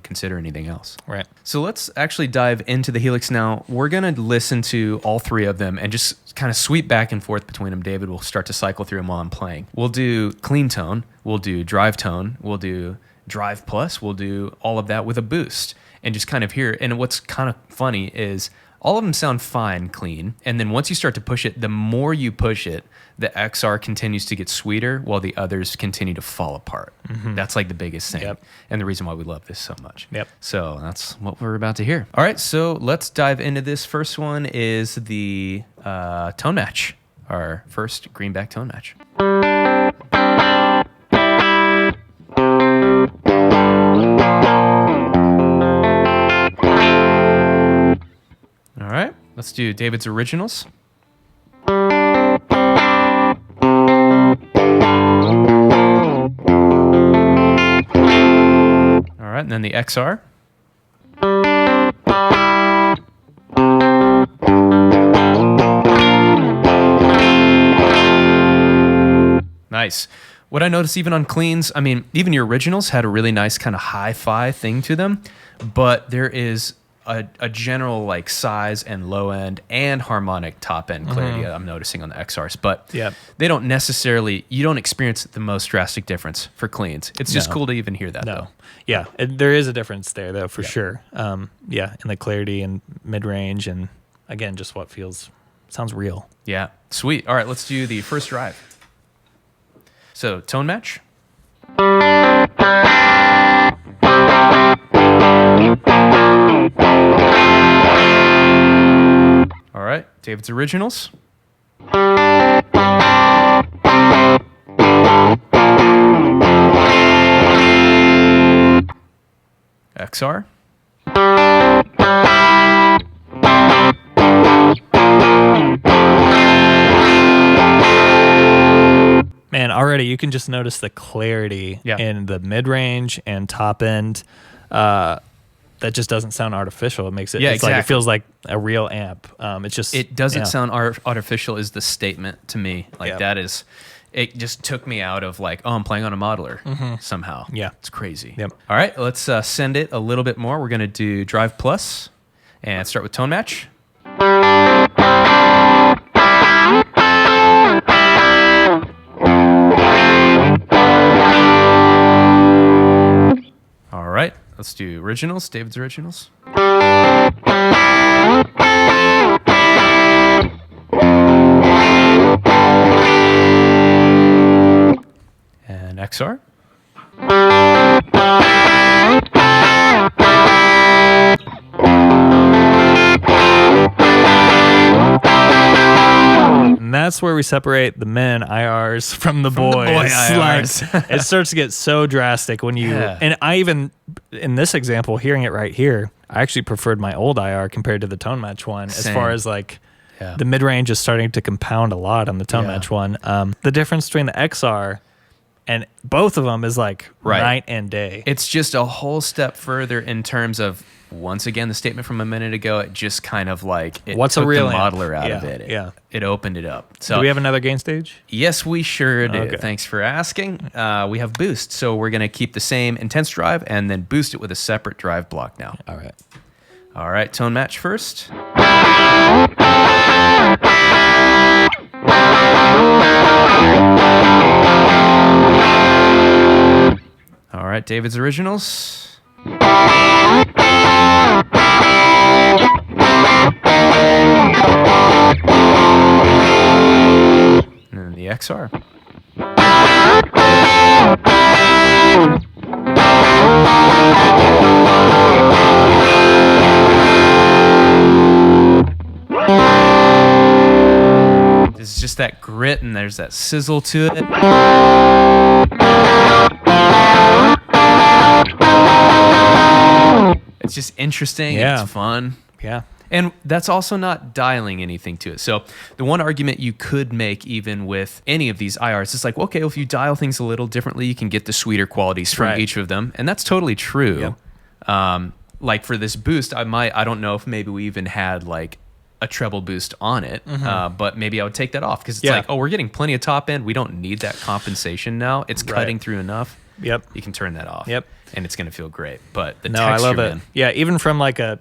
consider anything else? Right. So let's actually dive into the Helix now. We're going to listen to all three of them and just kind of sweep back and forth between them. David will start to cycle through them while I'm playing. We'll do clean tone, we'll do drive tone, we'll do drive plus, we'll do all of that with a boost, and just kind of hear. And what's kind of funny is all of them sound fine clean, and then once you start to push it, the more you push it, the XR continues to get sweeter while the others continue to fall apart. That's like the biggest thing, and the reason why we love this so much. So that's what we're about to hear. All right, so let's dive into this. First one is the tone match, our first greenback tone match. All right, let's do David's originals. All right, and then the XR. Nice. What I noticed even on cleans, I mean, even your originals had a really nice kind of hi-fi thing to them, but there is a general like size and low end and harmonic top end clarity I'm noticing on the XRs, but they don't necessarily, you don't experience the most drastic difference for cleans. It's just cool to even hear that though. Yeah, there is a difference there though, for sure. In the clarity and mid-range, and again, just what sounds real. Yeah, sweet. All right, let's do the first drive. So tone match. All right, David's originals. XR. Man, already you can just notice the clarity in the mid-range and top end. That just doesn't sound artificial. It makes it, like it feels like a real amp. It doesn't sound artificial is the statement to me. Like that is, it just took me out of like, I'm playing on a modeler somehow. Yeah. It's crazy. All right, let's send it a little bit more. We're going to do drive plus and start with tone match. Let's do originals, David's originals. And XR. And that's where we separate the men IRs from the boys. boy IRs. Like, it starts to get so drastic when you, and I even, in this example, hearing it right here, I actually preferred my old IR compared to the tone match one. Same. As far as like, the mid-range is starting to compound a lot on the tone match one. The difference between the XR and both of them is like night and day. It's just a whole step further in terms of, once again, the statement from a minute ago, it just kind of like, it What's took a real the amp? modeler out of it. It opened it up. So do we have another gain stage? Yes, we sure do. Okay. Thanks for asking. We have boost. So we're going to keep the same intense drive and then boost it with a separate drive block now. All right. All right, tone match first. All right, David's originals. And then the XR. It's just that grit and there's that sizzle to it. It's just interesting. Yeah. It's fun. Yeah. And that's also not dialing anything to it. So the one argument you could make even with any of these IRs is like, okay, well, if you dial things a little differently, you can get the sweeter qualities from each of them. And that's totally true. Yep. Like for this boost, I don't know if maybe we even had like a treble boost on it, but maybe I would take that off because it's like, oh, we're getting plenty of top end. We don't need that compensation now. It's cutting through enough. Yep. You can turn that off. Yep. And it's going to feel great. But the No, texture, I love it. man, Yeah, even from like a,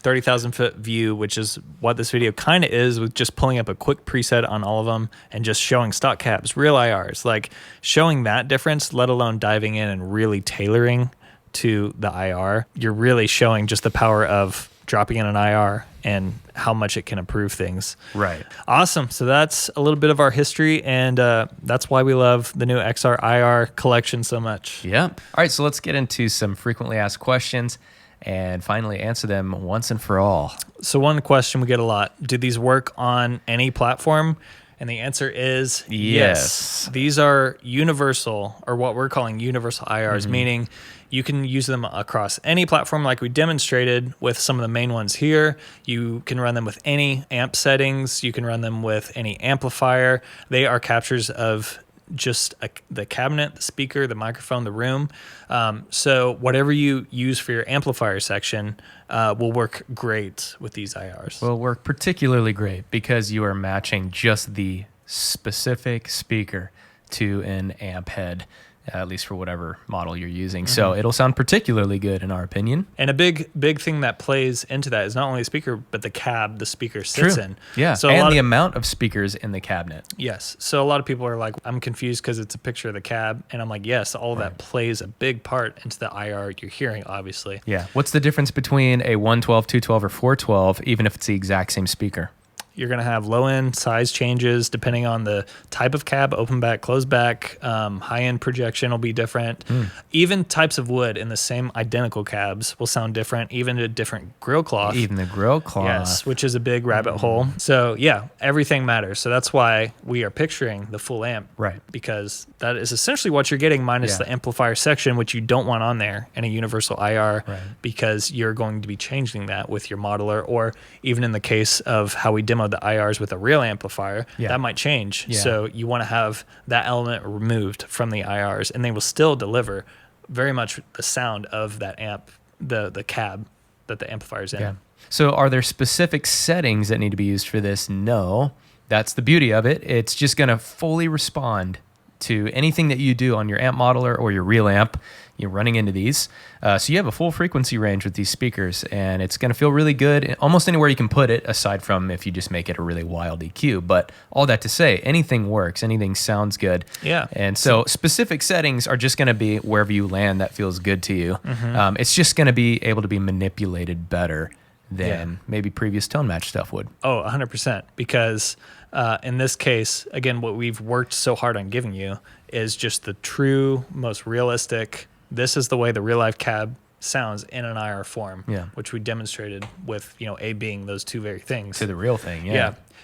30,000 foot view, which is what this video kind of is, with just pulling up a quick preset on all of them and just showing stock cabs, real IRs, like showing that difference, let alone diving in and really tailoring to the IR. You're really showing just the power of dropping in an IR and how much it can improve things. Right. Awesome. So that's a little bit of our history, and that's why we love the new XR IR collection so much. Yeah. All right, so let's get into some frequently asked questions and finally answer them once and for all. So one question we get a lot, do these work on any platform? And the answer is yes. These are universal, or what we're calling universal IRs, meaning you can use them across any platform like we demonstrated with some of the main ones here. You can run them with any amp settings. You can run them with any amplifier. They are captures of just the cabinet, the speaker, the microphone, the room. So whatever you use for your amplifier section will work great with these IRs. Will work particularly great because you are matching just the specific speaker to an amp head, at least for whatever model you're using. So it'll sound particularly good in our opinion. And a big thing that plays into that is not only the speaker, but the cab the speaker sits in. Yeah, So and the amount of speakers in the cabinet. Yes. So a lot of people are like, I'm confused because it's a picture of the cab. And I'm like, yes, all of that plays a big part into the IR you're hearing, obviously. Yeah. What's the difference between a 112, 212, or 412, even if it's the exact same speaker? You're going to have low-end size changes depending on the type of cab, open back, closed back. High-end projection will be different. Even types of wood in the same identical cabs will sound different, even a different grill cloth. Even the grill cloth. Yes, which is a big rabbit hole. So yeah, everything matters. So that's why we are picturing the full amp. Right. Because that is essentially what you're getting minus the amplifier section, which you don't want on there in a universal IR because you're going to be changing that with your modeler, or even in the case of how we demoed the IRs with a real amplifier, that might change. So you want to have that element removed from the IRs, and they will still deliver very much the sound of that amp, the cab that the amplifier's in. Yeah. So are there specific settings that need to be used for this? No. That's the beauty of it. It's just going to fully respond to anything that you do on your amp modeler or your real amp. you're running into these. So you have a full frequency range with these speakers, and it's going to feel really good almost anywhere you can put it, aside from if you just make it a really wild EQ. But all that to say, anything works, anything sounds good. Yeah. And so specific settings are just going to be wherever you land that feels good to you. It's just going to be able to be manipulated better than maybe previous tone match stuff would. Oh, 100%. Because in this case, again, what we've worked so hard on giving you is just the true, most realistic, this is the way the real life cab sounds in an IR form, which we demonstrated with, A being those two very things. To the real thing,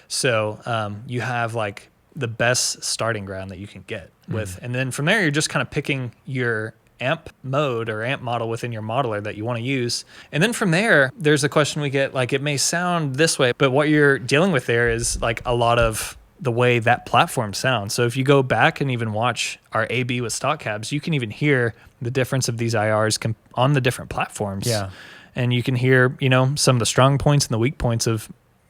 So you have like the best starting ground that you can get with. And then from there, you're just kind of picking your amp mode or amp model within your modeler that you want to use. And then from there, there's a question we get, like, it may sound this way, but what you're dealing with there is like a lot of the way that platform sounds. So if you go back and even watch our AB with stock cabs, you can even hear the difference of these IRs on the different platforms. Yeah. And you can hear, some of the strong points and the weak points of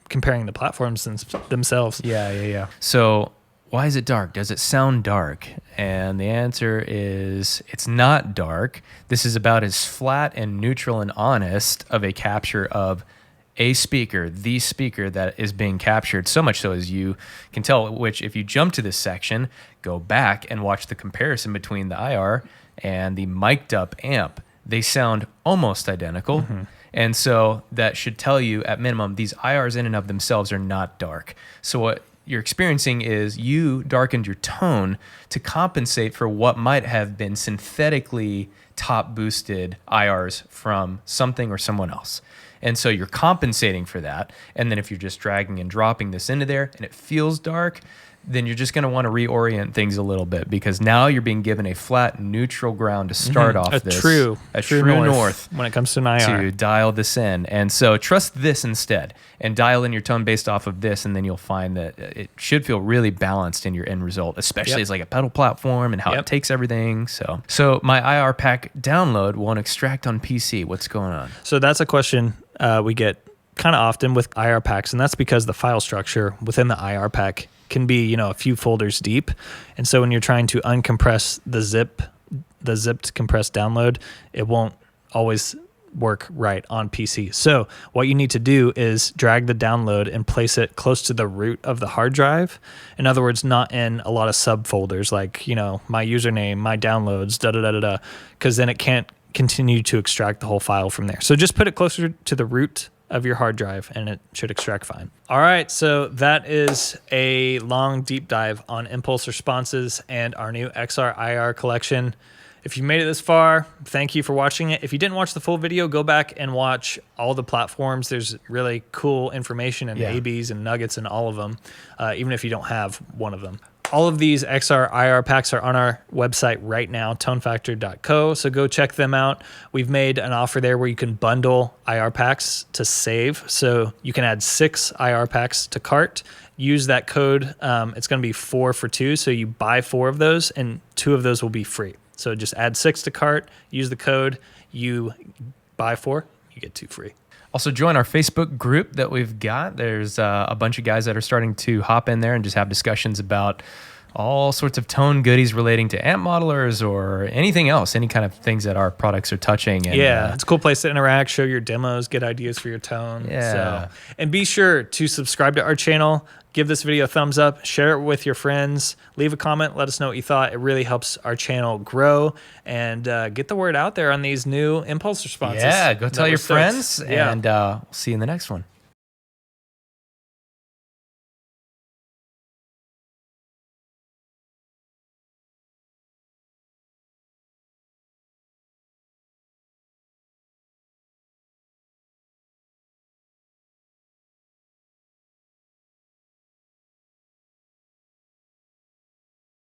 comparing the platforms themselves. Yeah. So why is it dark? Does it sound dark? And the answer is it's not dark. This is about as flat and neutral and honest of a capture of a speaker, the speaker that is being captured, so much so as you can tell, which if you jump to this section, go back and watch the comparison between the IR and the mic'd up amp. They sound almost identical. And so that should tell you, at minimum, these IRs in and of themselves are not dark. So what you're experiencing is you darkened your tone to compensate for what might have been synthetically top boosted IRs from something or someone else. And so you're compensating for that. And then if you're just dragging and dropping this into there and it feels dark, then you're just going to want to reorient things a little bit, because now you're being given a flat neutral ground to start off a true north when it comes to an IR. To dial this in. And so trust this instead and dial in your tone based off of this, and then you'll find that it should feel really balanced in your end result, especially as like a pedal platform and how it takes everything. So my IR pack download won't extract on PC. What's going on? So that's a question we get kind of often with IR packs, and that's because the file structure within the IR pack can be, a few folders deep. And so when you're trying to uncompress the zipped compressed download, it won't always work right on PC. So what you need to do is drag the download and place it close to the root of the hard drive. In other words, not in a lot of subfolders like, my username, my downloads, because then it can't continue to extract the whole file from there. So just put it closer to the root of your hard drive and it should extract fine. All right, so that is a long deep dive on impulse responses and our new XR IR collection. If you made it this far, thank you for watching it. If you didn't watch the full video, go back and watch all the platforms. There's really cool information and ABs and nuggets in all of them, even if you don't have one of them. All of these XR IR packs are on our website right now, tonefactor.co, so go check them out. We've made an offer there where you can bundle IR packs to save, so you can add 6 IR packs to cart. Use that code. It's going to be 4 for 2, so you buy 4 of those, and 2 of those will be free. So just add 6 to cart, use the code, you buy 4, you get 2 free. Also, join our Facebook group that we've got. There's a bunch of guys that are starting to hop in there and just have discussions about all sorts of tone goodies relating to amp modelers or anything else, any kind of things that our products are touching. And, it's a cool place to interact, show your demos, get ideas for your tone. Yeah. And be sure to subscribe to our channel, give this video a thumbs up, share it with your friends, leave a comment, let us know what you thought. It really helps our channel grow and get the word out there on these new impulse responses. Yeah, go tell your friends, and we'll see you in the next one.